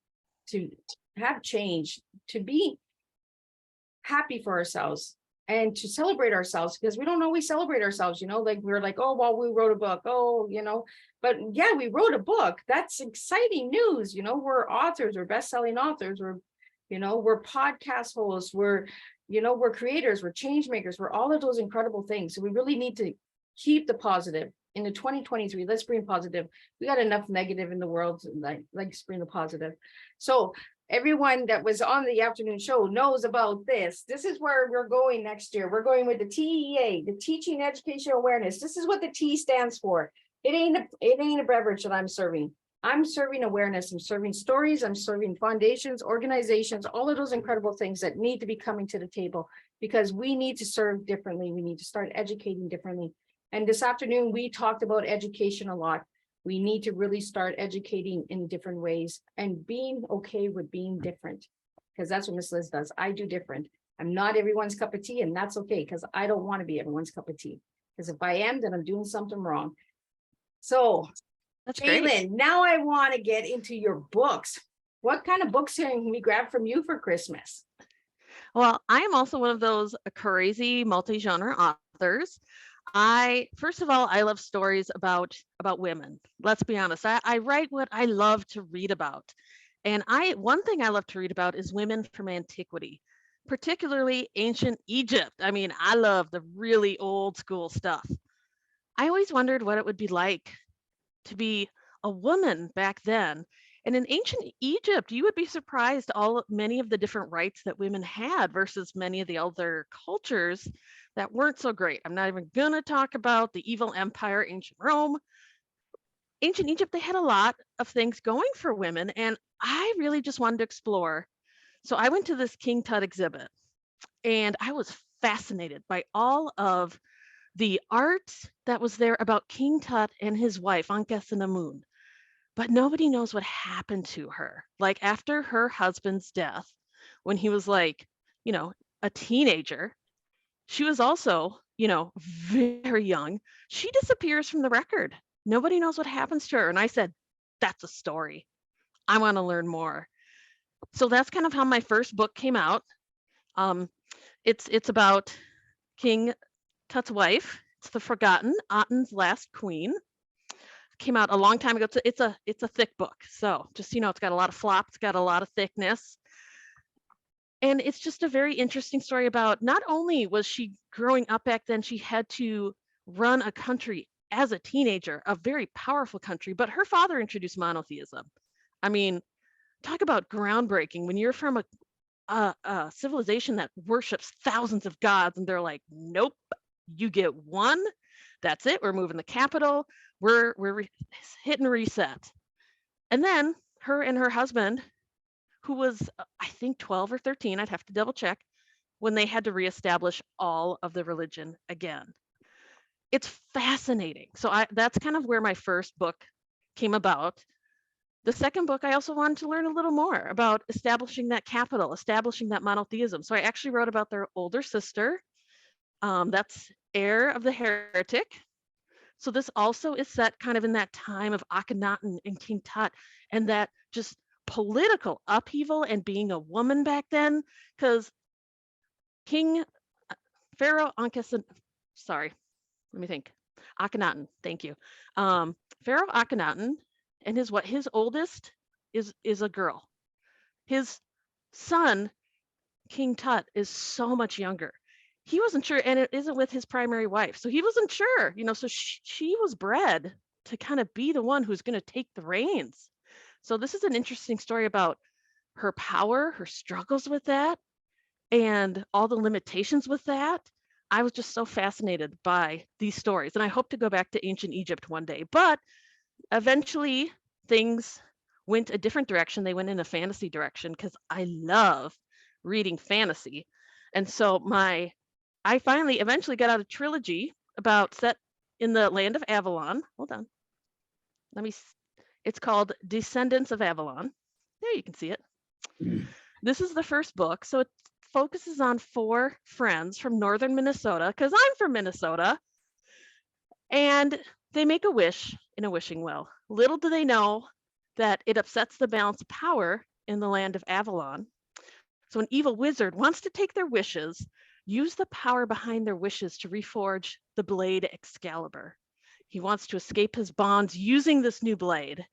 to have change, to be happy for ourselves and to celebrate ourselves, because we don't always celebrate ourselves, like we're like, oh, well, we wrote a book. Oh, but yeah, we wrote a book. That's exciting news. We're authors, we're best-selling authors, we're podcast hosts, we're creators, we're change makers, we're all of those incredible things. So we really need to keep the positive into 2023. Let's bring positive. We got enough negative in the world, let's bring the positive. So everyone that was on the afternoon show knows about this. This is where we're going next year. We're going with the TEA, the Teaching Education Awareness. This is what the T stands for. It ain't a beverage that I'm serving. I'm serving awareness. I'm serving stories. I'm serving foundations, organizations, all of those incredible things that need to be coming to the table, because we need to serve differently. We need to start educating differently. And this afternoon, we talked about education a lot. We need to really start educating in different ways and being okay with being different, because that's what Miss Liz does. I do different. I'm not everyone's cup of tea, and that's okay, because I don't want to be everyone's cup of tea. Because if I am, then I'm doing something wrong. So That's great. Jalen, now I want to get into your books. What kind of books can we grab from you for Christmas? Well, I am also one of those crazy multi-genre authors. First of all, I love stories about women. Let's be honest. I write what I love to read about. And one thing I love to read about is women from antiquity, particularly ancient Egypt. I mean, I love the really old school stuff. I always wondered what it would be like to be a woman back then. And in ancient Egypt, you would be surprised many of the different rights that women had versus many of the other cultures that weren't so great. I'm not even gonna talk about the evil empire, ancient Rome. Ancient Egypt, they had a lot of things going for women, and I really just wanted to explore. So I went to this King Tut exhibit, and I was fascinated by all of the art that was there about King Tut and his wife, Ankhesenamun. But nobody knows what happened to her. Like after her husband's death, when he was like, a teenager, she was also, very young. She disappears from the record. Nobody knows what happens to her. And I said, that's a story. I want to learn more. So that's kind of how my first book came out. It's about King Tut's wife. It's the Forgotten, Aten's last queen. Came out a long time ago. It's a thick book. So just, it's got a lot of flop. It's got a lot of thickness. And it's just a very interesting story about not only was she growing up back then, she had to run a country as a teenager, a very powerful country, but her father introduced monotheism. I mean, talk about groundbreaking when you're from a civilization that worships thousands of gods and they're like, nope, you get one. That's it. We're moving the capital. We're hitting reset. And then her and her husband, who was, I think 12 or 13, I'd have to double check, when they had to reestablish all of the religion again. It's fascinating. So that's kind of where my first book came about. The second book, I also wanted to learn a little more about establishing that capital, establishing that monotheism. So I actually wrote about their older sister. That's heir of the heretic. So this also is set kind of in that time of Akhenaten and King Tut and that just political upheaval and being a woman back then, because Pharaoh Ankhesenaten, Akhenaten, thank you. Pharaoh Akhenaten and his oldest is a girl. His son, King Tut, is so much younger. He wasn't sure, and it isn't with his primary wife. So he wasn't sure, so she was bred to kind of be the one who's going to take the reins. So this is an interesting story about her power, her struggles with that, and all the limitations with that. I was just so fascinated by these stories, and I hope to go back to ancient Egypt one day. But eventually things went a different direction. They went in a fantasy direction because I love reading fantasy. And so I finally eventually got out a trilogy about set in the land of Avalon. Hold on. It's called Descendants of Avalon. There you can see it. This is the first book. So it focuses on 4 friends from northern Minnesota, because I'm from Minnesota. And they make a wish in a wishing well. Little do they know that it upsets the balance of power in the land of Avalon. So an evil wizard wants to take their wishes, use the power behind their wishes to reforge the blade Excalibur. He wants to escape his bonds using this new blade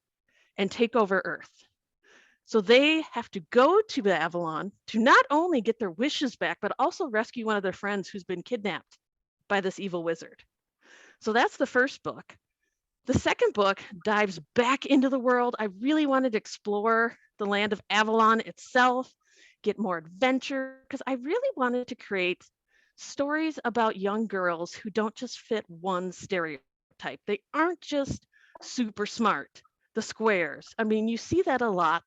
and take over Earth. So they have to go to Avalon to not only get their wishes back, but also rescue one of their friends who's been kidnapped by this evil wizard. So that's the first book. The second book dives back into the world. I really wanted to explore the land of Avalon itself, get more adventure, because I really wanted to create stories about young girls who don't just fit one stereotype. They aren't just super smart, the squares. I mean, you see that a lot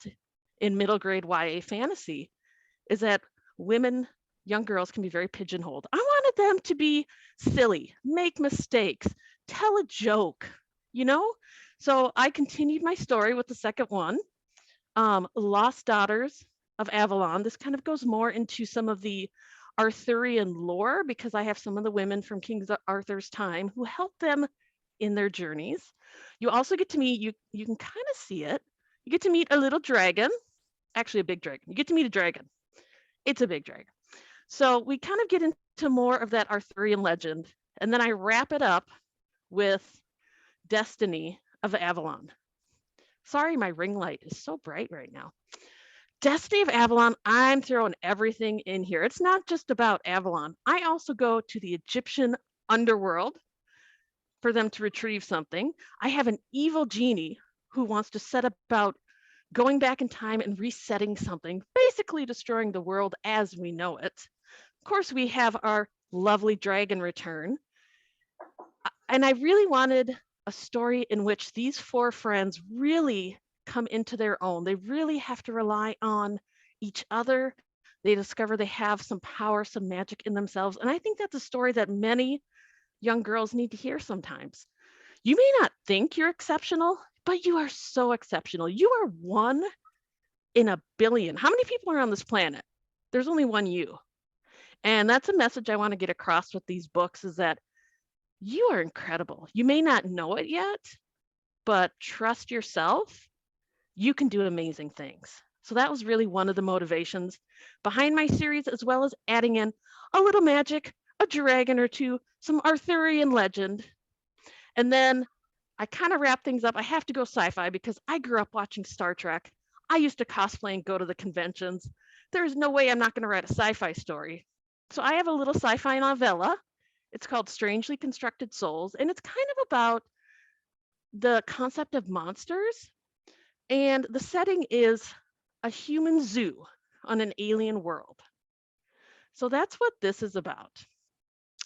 in middle grade YA fantasy, is that young girls can be very pigeonholed. I wanted them to be silly, make mistakes, tell a joke, So I continued my story with the second one, Lost Daughters of Avalon. This kind of goes more into some of the Arthurian lore, because I have some of the women from King Arthur's time who help them in their journeys. You also get to meet, you can kind of see it, you get to meet a little dragon, actually a big dragon. You get to meet a dragon. It's a big dragon. So we kind of get into more of that Arthurian legend, and then I wrap it up with Destiny of Avalon. Sorry, my ring light is so bright right now. Destiny of Avalon, I'm throwing everything in here. It's not just about Avalon. I also go to the Egyptian underworld for them to retrieve something. I have an evil genie who wants to set about going back in time and resetting something, basically destroying the world as we know it. Of course, we have our lovely dragon return. And I really wanted a story in which these four friends really come into their own. They really have to rely on each other. They discover they have some power, some magic in themselves. And I think that's a story that many young girls need to hear sometimes. You may not think you're exceptional, but you are so exceptional. You are one in a billion. How many people are on this planet? There's only one you. And that's a message I want to get across with these books, is that you are incredible. You may not know it yet, but trust yourself. You can do amazing things. So that was really one of the motivations behind my series, as well as adding in a little magic, a dragon or two, some Arthurian legend. And then I kind of wrap things up. I have to go sci-fi because I grew up watching Star Trek. I used to cosplay and go to the conventions. There's no way I'm not going to write a sci-fi story. So I have a little sci-fi novella. It's called Strangely Constructed Souls, and it's kind of about the concept of monsters. And the setting is a human zoo on an alien world. So that's what this is about.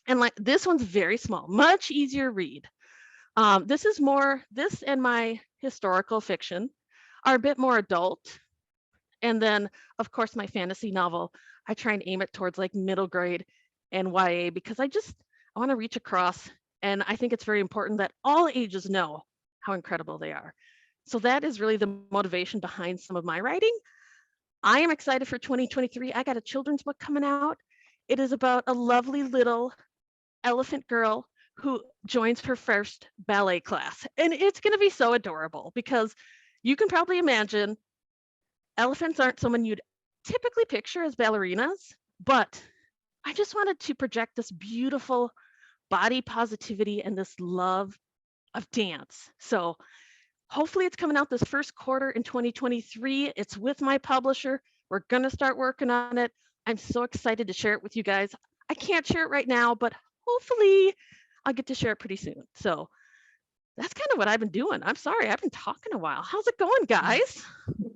And like this one's very small, much easier read. This and my historical fiction are a bit more adult. And then, of course, my fantasy novel, I try and aim it towards like middle grade and YA, because I want to reach across. And I think it's very important that all ages know how incredible they are. So that is really the motivation behind some of my writing. I am excited for 2023. I got a children's book coming out. It is about a lovely little elephant girl who joins her first ballet class. And it's going to be so adorable, because you can probably imagine elephants aren't someone you'd typically picture as ballerinas, but I just wanted to project this beautiful body positivity and this love of dance. So hopefully it's coming out this first quarter in 2023. It's with my publisher. We're going to start working on it. I'm so excited to share it with you guys. I can't share it right now, but hopefully I'll get to share it pretty soon. So that's kind of what I've been doing. I'm sorry, I've been talking a while. How's it going, guys?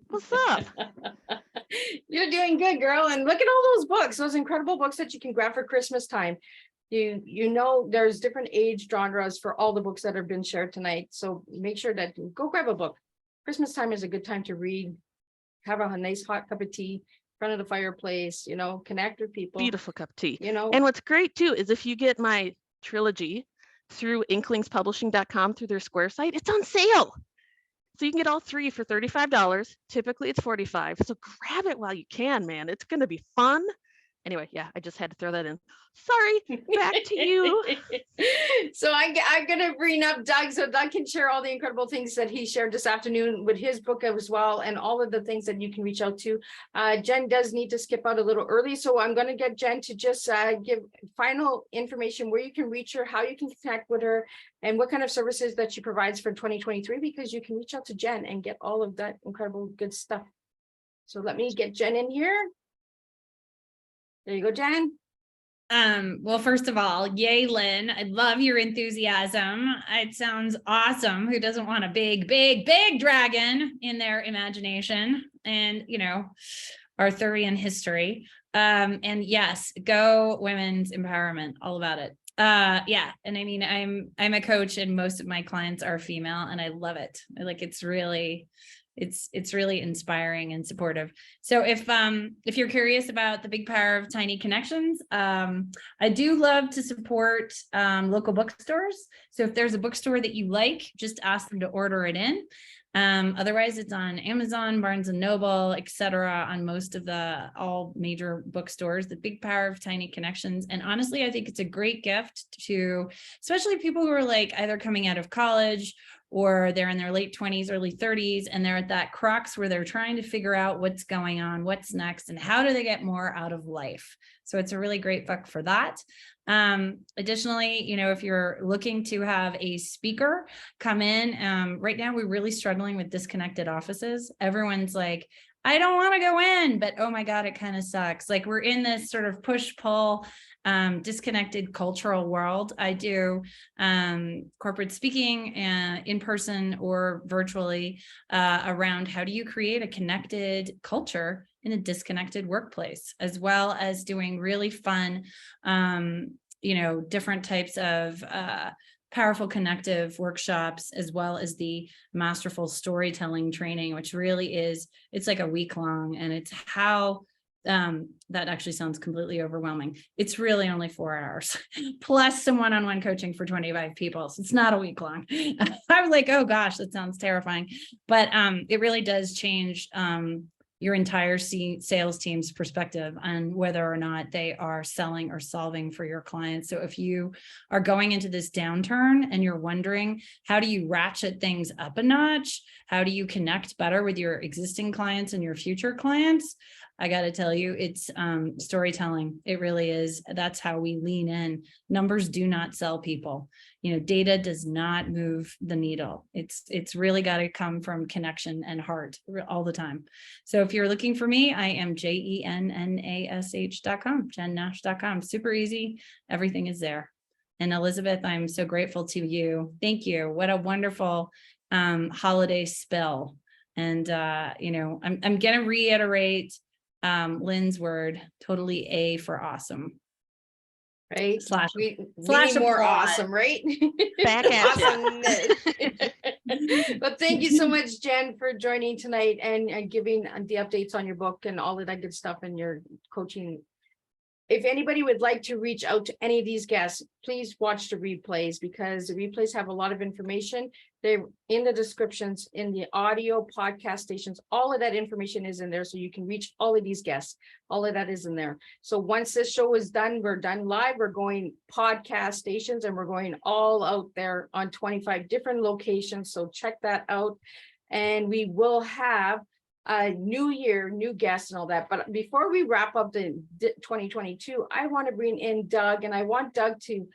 What's up? You're doing good, girl. And look at all those books, those incredible books that you can grab for Christmas time. You know, there's different age genres for all the books that have been shared tonight. So make sure that you go grab a book. Christmas time is a good time to read, have a nice hot cup of tea in front of the fireplace, you know, connect with people. Beautiful cup of tea. You know, and what's great too is if you get my trilogy through inklingspublishing.com through their Square site, it's on sale. So you can get all three for $35. Typically it's $45. So grab it while you can, man. It's going to be fun. Anyway, yeah, I just had to throw that in. Sorry, back to you. So I'm gonna bring up Doug so Doug can share all the incredible things that he shared this afternoon with his book as well, and all of the things that you can reach out to. Jen does need to skip out a little early, so I'm going to get Jen to just give final information where you can reach her, how you can connect with her, and what kind of services that she provides for 2023, because you can reach out to Jen and get all of that incredible good stuff. So let me get Jen in here. There you go, Jen. Well, first of all, yay, Lynn. I love your enthusiasm. It sounds awesome. Who doesn't want a big, big, big dragon in their imagination and, you know, Arthurian history? And yes, go women's empowerment, all about it. Yeah. And I mean, I'm a coach and most of my clients are female and I love it. Like, it's really inspiring and supportive. So if you're curious about the big power of tiny connections, I do love to support local bookstores. So if there's a bookstore that you like, just ask them to order it in. Otherwise it's on Amazon, Barnes and Noble, etc., on most of all major bookstores. The big power of tiny connections. And honestly, I think it's a great gift to especially people who are like either coming out of college or they're in their late 20s, early 30s, and they're at that crux where they're trying to figure out what's going on, what's next, and how do they get more out of life. So it's a really great book for that. Additionally, you know, if you're looking to have a speaker come in, right now we're really struggling with disconnected offices. Everyone's like, I don't want to go in, but oh my God, it kind of sucks. Like we're in this sort of push-pull, disconnected cultural world. I do corporate speaking in person or virtually around how do you create a connected culture in a disconnected workplace, as well as doing really fun, different types of powerful connective workshops, as well as the masterful storytelling training, which really is, it's like a week long, and it's how that actually sounds completely overwhelming. It's really only 4 hours plus some one-on-one coaching for 25 people. So it's not a week long. I was like, oh gosh, that sounds terrifying. But it really does change your entire sales team's perspective on whether or not they are selling or solving for your clients. So if you are going into this downturn and you're wondering, how do you ratchet things up a notch? How do you connect better with your existing clients and your future clients? I got to tell you, it's storytelling. It really is. That's how we lean in. Numbers do not sell people. Data does not move the needle. It's really got to come from connection and heart all the time. So if you're looking for me, I am JENNASH.com, jennash.com. Super easy. Everything is there. And Elizabeth, I'm so grateful to you. Thank you. What a wonderful holiday spill. And I'm going to reiterate Lynn's word, totally A for awesome. Right? We Slash need more applaud. awesome, right? Back at ya. Awesome. But thank you so much, Jen, for joining tonight and giving the updates on your book and all of that good stuff and your coaching. If anybody would like to reach out to any of these guests, please watch the replays, because the replays have a lot of information. They're in the descriptions, in the audio podcast stations. All of that information is in there, so you can reach all of these guests. All of that is in there. So once this show is done, we're done live. We're going podcast stations, and we're going all out there on 25 different locations. So check that out. And we will have a new year, new guests and all that. But before we wrap up the 2022, I want to bring in Doug, and I want Doug to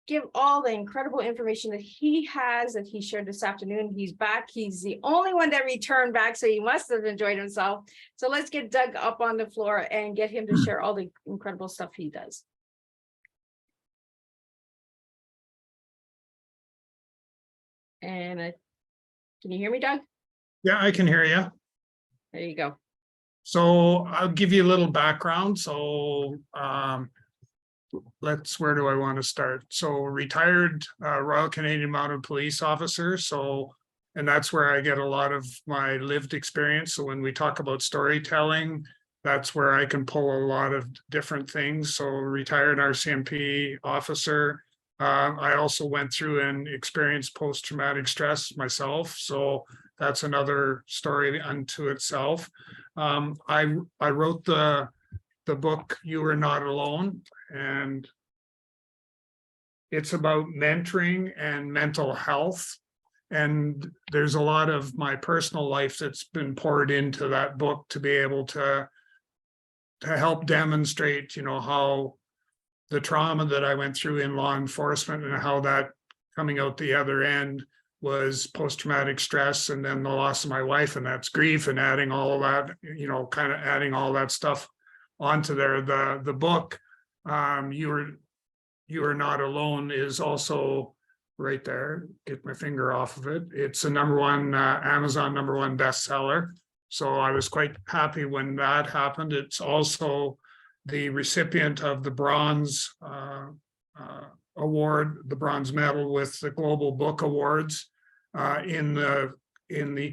give all the incredible information that he has, that he shared this afternoon. He's back. He's the only one that returned back, so he must have enjoyed himself. So let's get Doug up on the floor and get him to share all the incredible stuff he does. And can you hear me, Doug? Yeah, I can hear you. There you go. So I'll give you a little background. So where do I want to start? So retired Royal Canadian Mounted Police officer. And that's where I get a lot of my lived experience. So when we talk about storytelling, that's where I can pull a lot of different things. So retired RCMP officer. I also went through and experienced post-traumatic stress myself. So that's another story unto itself. I wrote the book, You Are Not Alone, and it's about mentoring and mental health. And there's a lot of my personal life that's been poured into that book to be able to help demonstrate, how the trauma that I went through in law enforcement and how that coming out the other end was post-traumatic stress, and then the loss of my wife, and that's grief, and adding all of that, kind of adding all that stuff onto there. The book, You Are Not Alone, is also right there. Get my finger off of it. It's a Amazon #1 bestseller. So I was quite happy when that happened. It's also the recipient of the bronze award, the bronze medal with the Global Book Awards in the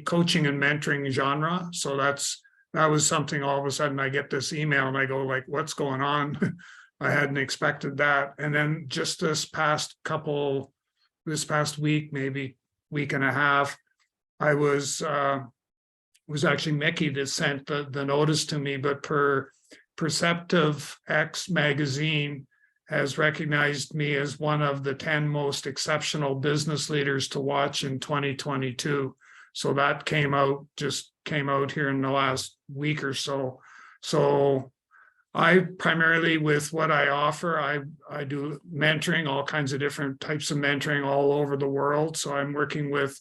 coaching and mentoring genre. So that was something. All of a sudden I get this email and I go like, what's going on? I hadn't expected that. And then just this past week, maybe week and a half, I was actually Mickey that sent the notice to me, but Perceptive X magazine has recognized me as one of the 10 most exceptional business leaders to watch in 2022. So that came out here in the last week or so. So I primarily, with what I offer, I do mentoring, all kinds of different types of mentoring all over the world. So I'm working with,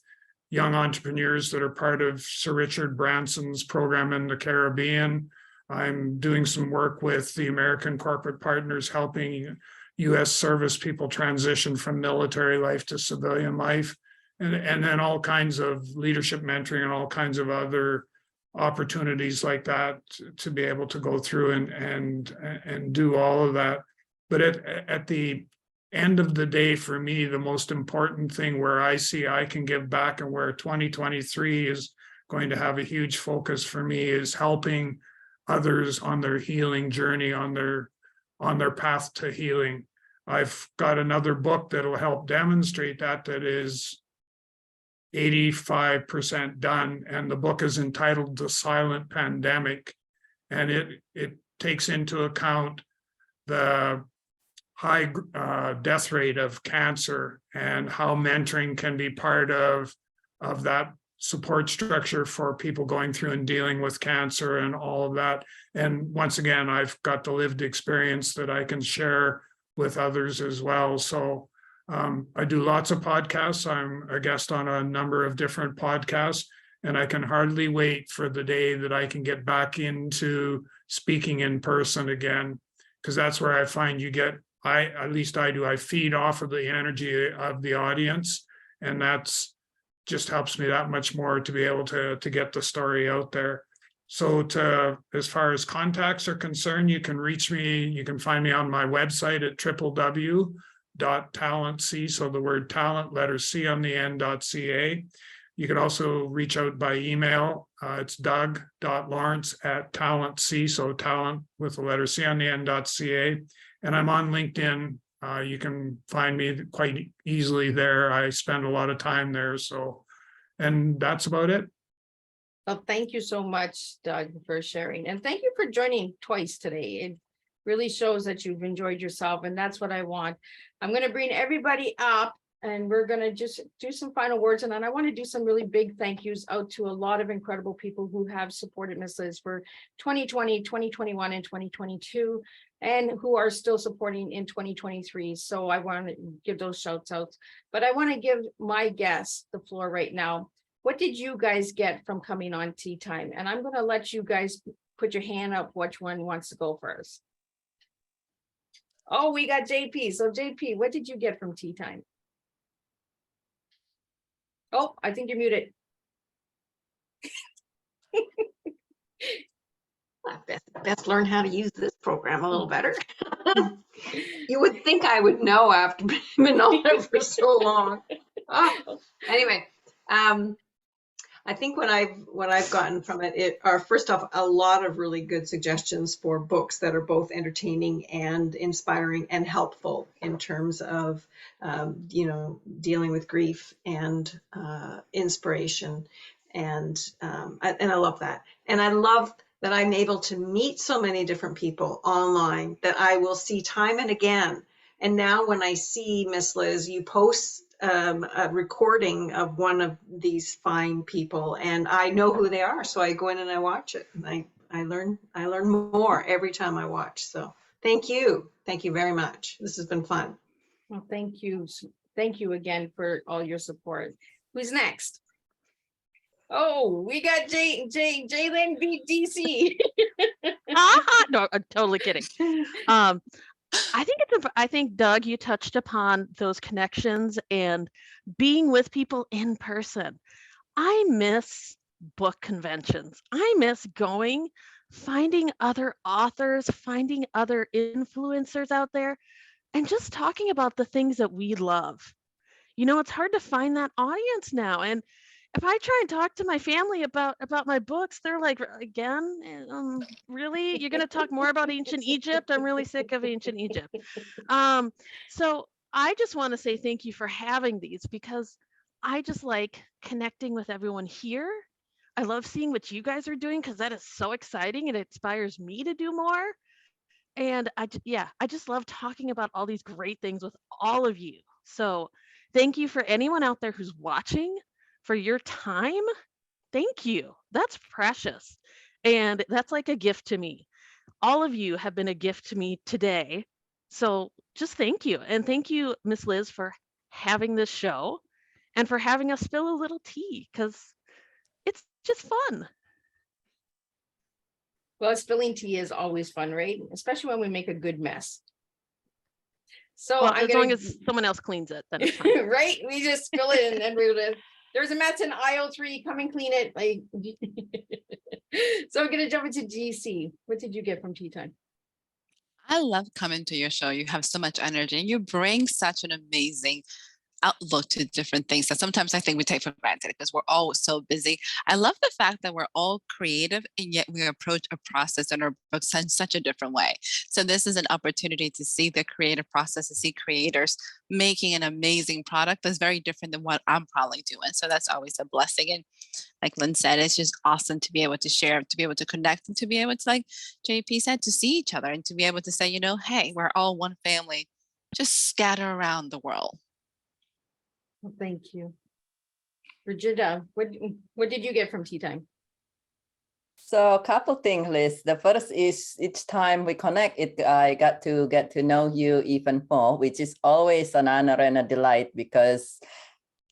young entrepreneurs that are part of Sir Richard Branson's program in the Caribbean. I'm doing some work with the American Corporate Partners, helping U.S. service people transition from military life to civilian life, and then all kinds of leadership mentoring and all kinds of other opportunities like that to be able to go through and do all of that. But at the end of the day, for me, the most important thing where I see I can give back and where 2023 is going to have a huge focus for me is helping others on their healing journey, on their path to healing. I've got another book that'll help demonstrate that is 85% done, and the book is entitled The Silent Pandemic, and it takes into account the high death rate of cancer and how mentoring can be part of that support structure for people going through and dealing with cancer and all of that. And once again, I've got the lived experience that I can share with others as well. So I do lots of podcasts. I'm a guest on a number of different podcasts, and I can hardly wait for the day that I can get back into speaking in person again, because that's where I find at least I do, I feed off of the energy of the audience, and that's just helps me that much more to be able to get the story out there. So as far as contacts are concerned, you can reach me, you can find me on my website at www.talentc, so the word talent, letter C on the end.ca. You can also reach out by email. It's doug.lawrence@talentc, so talent with the letter C on the end.ca. And I'm on LinkedIn. You can find me quite easily there. I spend a lot of time there. So, and that's about it. Well, thank you so much, Doug, for sharing. And thank you for joining twice today. It really shows that you've enjoyed yourself, and that's what I want. I'm going to bring everybody up, and we're going to just do some final words. And then I want to do some really big thank yous out to a lot of incredible people who have supported Ms. Liz for 2020, 2021, and 2022, and who are still supporting in 2023. So I want to give those shouts out. But I want to give my guests the floor right now. What did you guys get from coming on Tea Time? And I'm going to let you guys put your hand up, which one wants to go first. Oh, we got JP. So JP, what did you get from Tea Time? Oh, I think you're muted. I best learn how to use this program a little better. You would think I would know after being on it for so long. Oh, anyway, I think what I've gotten from it are, first off, a lot of really good suggestions for books that are both entertaining and inspiring and helpful in terms of dealing with grief and inspiration, and I love that. And I love that I'm able to meet so many different people online that I will see time and again. And now when I see Miss Liz, you post a recording of one of these fine people, and I know who they are, so I go in and I watch it, and I learn more every time I watch. So thank you very much. This has been fun. Well, thank you again for all your support. Who's next? Oh, we got Jalen BDC. No, I'm totally kidding. I think Doug, you touched upon those connections and being with people in person. I miss book conventions. I miss going, finding other authors, finding other influencers out there, and just talking about the things that we love. It's hard to find that audience now. And if I try and talk to my family about my books, they're like, again, really? You're going to talk more about ancient Egypt? I'm really sick of ancient Egypt. So I just want to say thank you for having these, because I just like connecting with everyone here. I love seeing what you guys are doing, because that is so exciting and it inspires me to do more. And I just love talking about all these great things with all of you. So thank you for anyone out there who's watching, for your time. Thank you. That's precious. And that's like a gift to me. All of you have been a gift to me today. So just thank you. And thank you, Miss Liz, for having this show and for having us spill a little tea, because it's just fun. Well, spilling tea is always fun, right? Especially when we make a good mess. So Well, I'm as long gonna, as someone else cleans it, then it's fine. right? We just spill it and then we're gonna, there's a mess in aisle 3, come and clean it. Like, so I'm gonna jump into DC. What did you get from Tea Time? I love coming to your show. You have so much energy and you bring such an amazing outlook to different things that sometimes I think we take for granted because we're all so busy. I love the fact that we're all creative and yet we approach a process in our books in such a different way. So this is an opportunity to see the creative process, to see creators making an amazing product that's very different than what I'm probably doing. So that's always a blessing. And like Lynn said, it's just awesome to be able to share, to be able to connect, and to be able to, like JP said, to see each other and to be able to say, you know, hey, we're all one family, just scatter around the world. Well, thank you. Brigida, what did you get from Tea Time? So a couple things, Liz. The first is each time we connect, I got to get to know you even more, which is always an honor and a delight because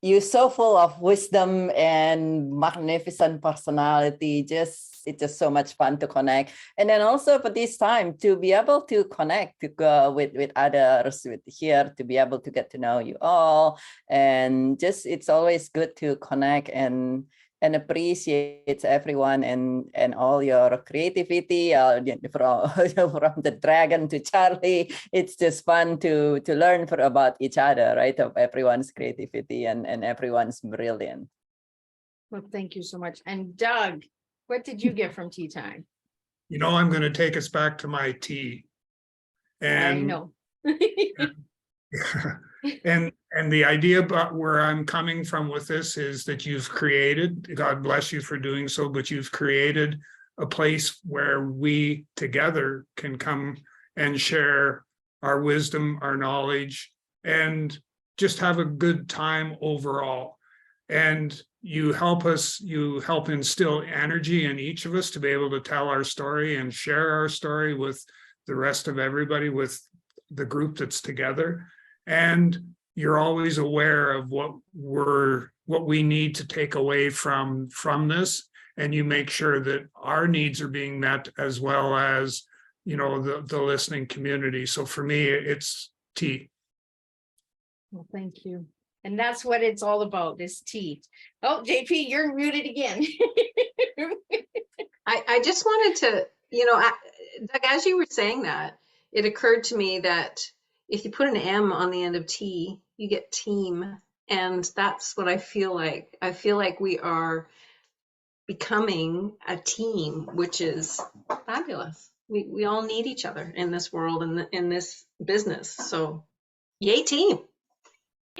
you're so full of wisdom and magnificent personality. It's just so much fun to connect. And then also for this time to be able to connect with others here, to be able to get to know you all. And just, it's always good to connect and appreciate everyone and all your creativity from the dragon to Charlie. It's just fun to learn about each other, right? Of everyone's creativity and everyone's brilliant. Well, thank you so much. And Doug, what did you get from Tea Time? You know, I'm going to take us back to my tea. And I know. and the idea about where I'm coming from with this is that you've created, God bless you for doing so, but you've created a place where we together can come and share our wisdom, our knowledge, and just have a good time overall. And you help instill energy in each of us to be able to tell our story and share our story with the rest of everybody, with the group that's together. And you're always aware of what we need to take away from this, and you make sure that our needs are being met as well as, you know, the listening community. So for me, it's tea. Well, thank you. And that's what it's all about, is tea. Oh, JP, you're muted again. I just wanted to, you know, Doug, as you were saying that, it occurred to me that if you put an M on the end of T, you get team. And that's what I feel like. I feel like we are becoming a team, which is fabulous. We all need each other in this world and in this business. So yay, team.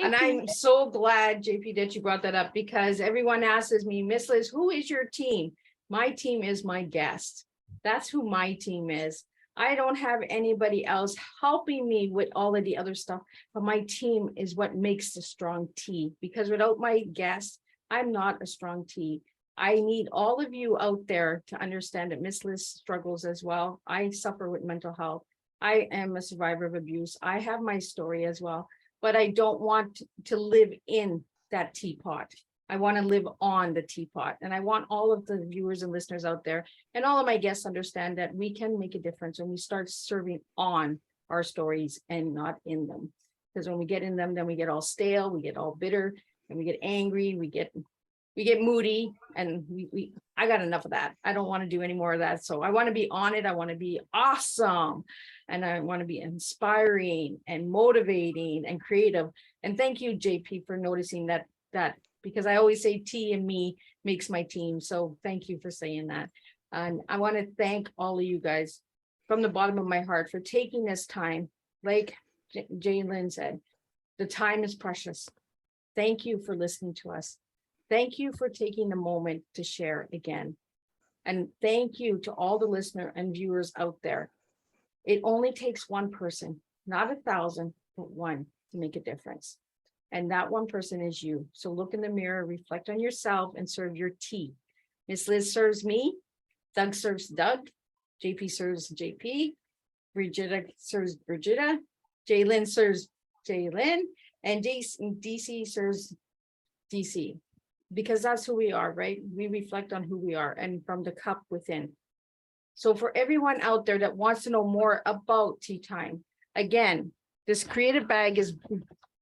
And I'm so glad, JP, that you brought that up, because everyone asks me, Miss Liz, who is your team? My team is my guest. That's who my team is. I don't have anybody else helping me with all of the other stuff, but my team is what makes the strong tea, because without my guests, I'm not a strong tea. I need all of you out there to understand that Miss Liz struggles as well. I suffer with mental health. I am a survivor of abuse. I have my story as well, but I don't want to live in that teapot. I want to live on the teapot. And I want all of the viewers and listeners out there and all of my guests understand that we can make a difference when we start serving on our stories and not in them. Because when we get in them, then we get all stale, we get all bitter, and we get angry, we get moody, and I got enough of that. I don't want to do any more of that. So I want to be on it. I want to be awesome. And I want to be inspiring and motivating and creative. And thank you, JP, for noticing that, because I always say tea and me makes my team. So thank you for saying that. And I want to thank all of you guys from the bottom of my heart for taking this time. Like Jalen said, the time is precious. Thank you for listening to us. Thank you for taking the moment to share again. And thank you to all the listener and viewers out there. It only takes one person, not 1,000, but one to make a difference. And that one person is you. So look in the mirror, reflect on yourself, and serve your tea. Miss Liz serves me, Doug serves Doug, JP serves JP, Brigida serves Brigida, Jaylyn serves Jaylyn, and DC serves DC, because that's who we are, right? We reflect on who we are and from the cup within. So for everyone out there that wants to know more about Tea Time, again, this creative bag has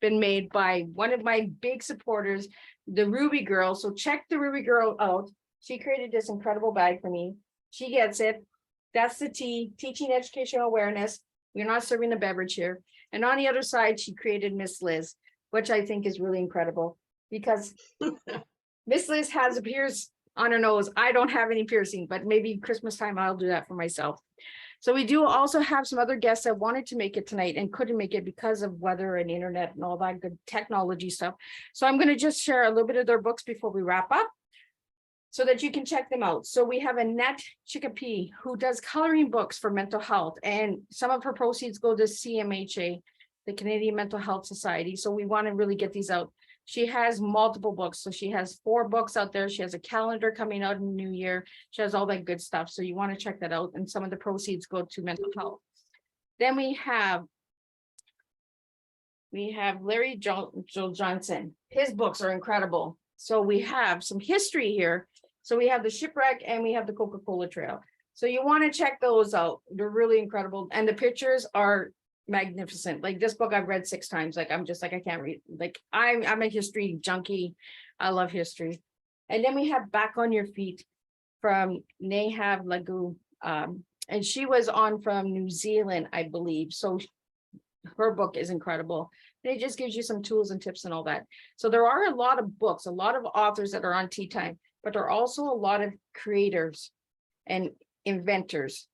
been made by one of my big supporters, the Ruby Girl. So check the Ruby Girl out. She created this incredible bag for me. She gets it. That's the tea, teaching educational awareness. We're not serving a beverage here. And on the other side, she created Miss Liz, which I think is really incredible because Miss Liz has a pierce on her nose. I don't have any piercing, but maybe Christmas time I'll do that for myself. So we do also have some other guests that wanted to make it tonight and couldn't make it because of weather and internet and all that good technology stuff. So I'm going to just share a little bit of their books before we wrap up, so that you can check them out. So we have Annette Chicopee, who does coloring books for mental health, and some of her proceeds go to CMHA, the Canadian Mental Health Society. So we want to really get these out. She has multiple books. So she has 4 books out there. She has a calendar coming out in the new year. She has all that good stuff. So you want to check that out. And some of the proceeds go to mental health. Then we have Larry Joel Johnson. His books are incredible. So we have some history here. So we have the shipwreck and we have the Coca-Cola Trail. So you want to check those out. They're really incredible. And the pictures are magnificent. Like this book I've read 6 times. Like I'm just like, I can't read. Like I'm a history junkie. I love history. And then we have Back on Your Feet from Nehav Lagu. And she was on from New Zealand, I believe. So her book is incredible. It just gives you some tools and tips and all that. So there are a lot of books, a lot of authors that are on Tea Time, but there are also a lot of creators and inventors.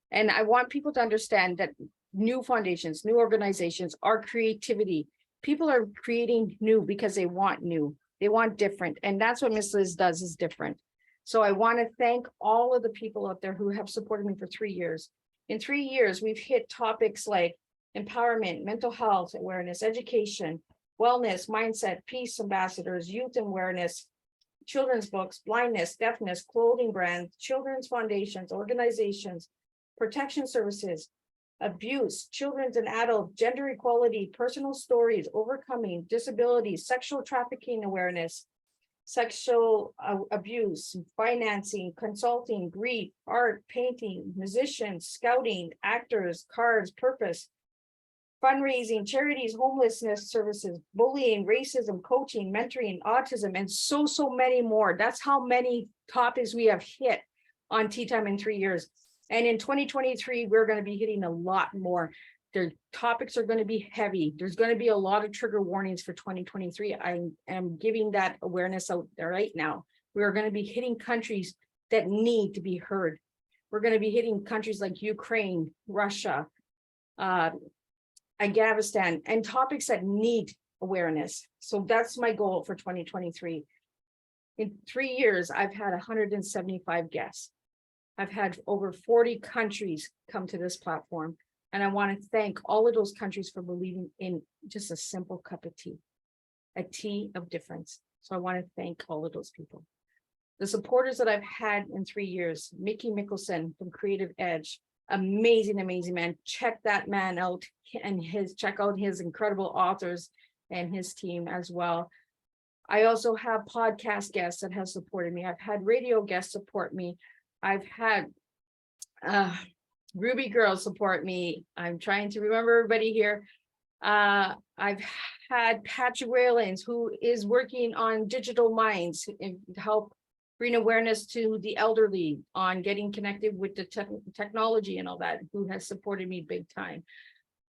And I want people to understand that new foundations, new organizations are creativity. People are creating new because they want new, they want different. And that's what Miss Liz does, is different. So I want to thank all of the people out there who have supported me for 3 years. In 3 years, we've hit topics like empowerment, mental health awareness, education, wellness, mindset, peace ambassadors, youth awareness, children's books, blindness, deafness, clothing brands, children's foundations, organizations, protection services, abuse, children's and adult, gender equality, personal stories, overcoming disabilities, sexual trafficking awareness, sexual abuse, financing, consulting, grief, art, painting, musicians, scouting, actors, cards, purpose, fundraising, charities, homelessness services, bullying, racism, coaching, mentoring, autism, and so many more. That's how many topics we have hit on Tea Time in 3 years. And in 2023, we're going to be hitting a lot more. The topics are going to be heavy. There's going to be a lot of trigger warnings for 2023. I am giving that awareness out there right now. We are going to be hitting countries that need to be heard. We're going to be hitting countries like Ukraine, Russia, Afghanistan, and topics that need awareness. So that's my goal for 2023. In 3 years, I've had 175 guests. I've had over 40 countries come to this platform. And I want to thank all of those countries for believing in just a simple cup of tea, a tea of difference. So I want to thank all of those people. The supporters that I've had in 3 years, Mikkelson from Creative Edge, amazing man. Check that man out and check out his incredible authors and his team as well. I also have podcast guests that have supported me. I've had radio guests support me. I've had Ruby Girl support me. I'm trying to remember everybody here. I've had Patrick Whalens, who is working on Digital Minds and help bring awareness to the elderly on getting connected with the technology and all that, who has supported me big time.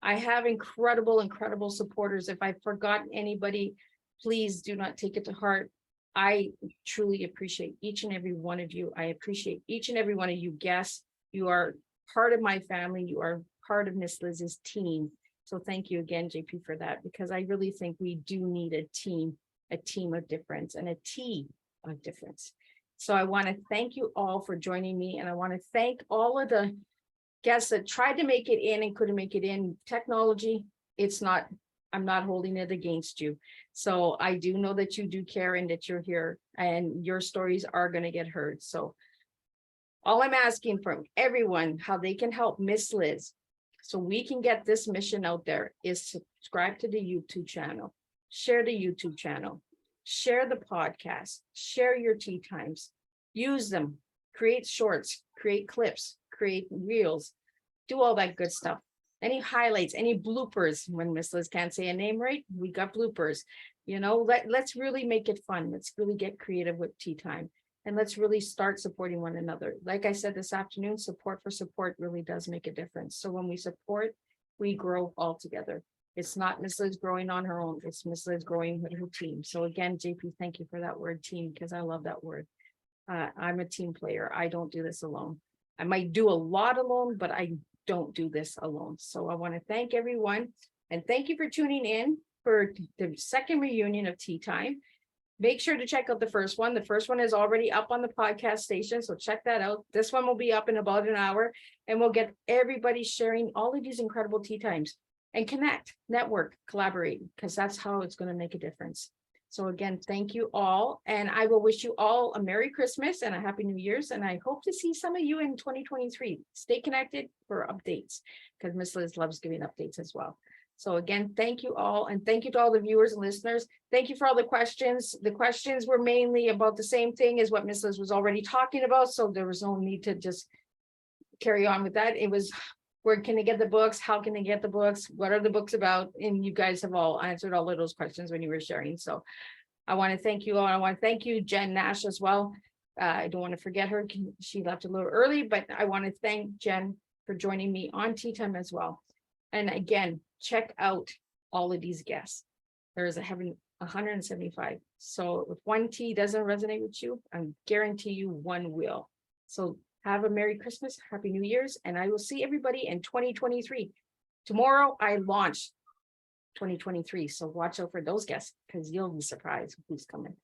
I have incredible supporters. If I've forgotten anybody, please do not take it to heart. I truly appreciate each and every one of you. I appreciate each and every one of you guests. You are part of my family. You are part of Miss Liz's team. So thank you again, JP, for that, because I really think we do need a team of difference and a tea of difference. So I want to thank you all for joining me. And I want to thank all of the guests that tried to make it in and couldn't make it in. Technology, I'm not holding it against you. So I do know that you do care and that you're here and your stories are going to get heard. So all I'm asking from everyone, how they can help Miss Liz so we can get this mission out there, is subscribe to the YouTube channel, share the YouTube channel, share the podcast, share your tea times, use them, create shorts, create clips, create reels, do all that good stuff. Any highlights, any bloopers, when Miss Liz can't say a name right, we got bloopers. You know, let's really make it fun. Let's really get creative with tea time. And let's really start supporting one another. Like I said this afternoon, support for support really does make a difference. So when we support, we grow all together. It's not Miss Liz growing on her own, it's Miss Liz growing with her team. So again, JP, thank you for that word team, because I love that word. I'm a team player. I don't do this alone. I might do a lot alone, but I don't do this alone. So I want to thank everyone, and thank you for tuning in for the second reunion of Tea Time. Make sure to check out the first one. The first one is already up on the podcast station, so check that out. This one will be up in about an hour, and we'll get everybody sharing all of these incredible tea times and connect, network, collaborate, because that's how it's going to make a difference. So again, thank you all, and I will wish you all a Merry Christmas and a Happy New Year's, and I hope to see some of you in 2023. Stay connected for updates, because Miss Liz loves giving updates as well. So again, thank you all, and thank you to all the viewers and listeners. Thank you for all the questions. The questions were mainly about the same thing as what Miss Liz was already talking about, so there was no need to just carry on with that. It was, where can they get the books? How can they get the books? What are the books about? And you guys have all answered all of those questions when you were sharing. So I want to thank you all. I want to thank you, Jen Nash, as well. I don't want to forget her. She left a little early, but I want to thank Jen for joining me on Tea Time as well. And again, check out all of these guests. There is 175. So if one tea doesn't resonate with you, I guarantee you one will. So have a Merry Christmas, Happy New Year's, and I will see everybody in 2023. Tomorrow I launch 2023, so watch out for those guests, because you'll be surprised who's coming.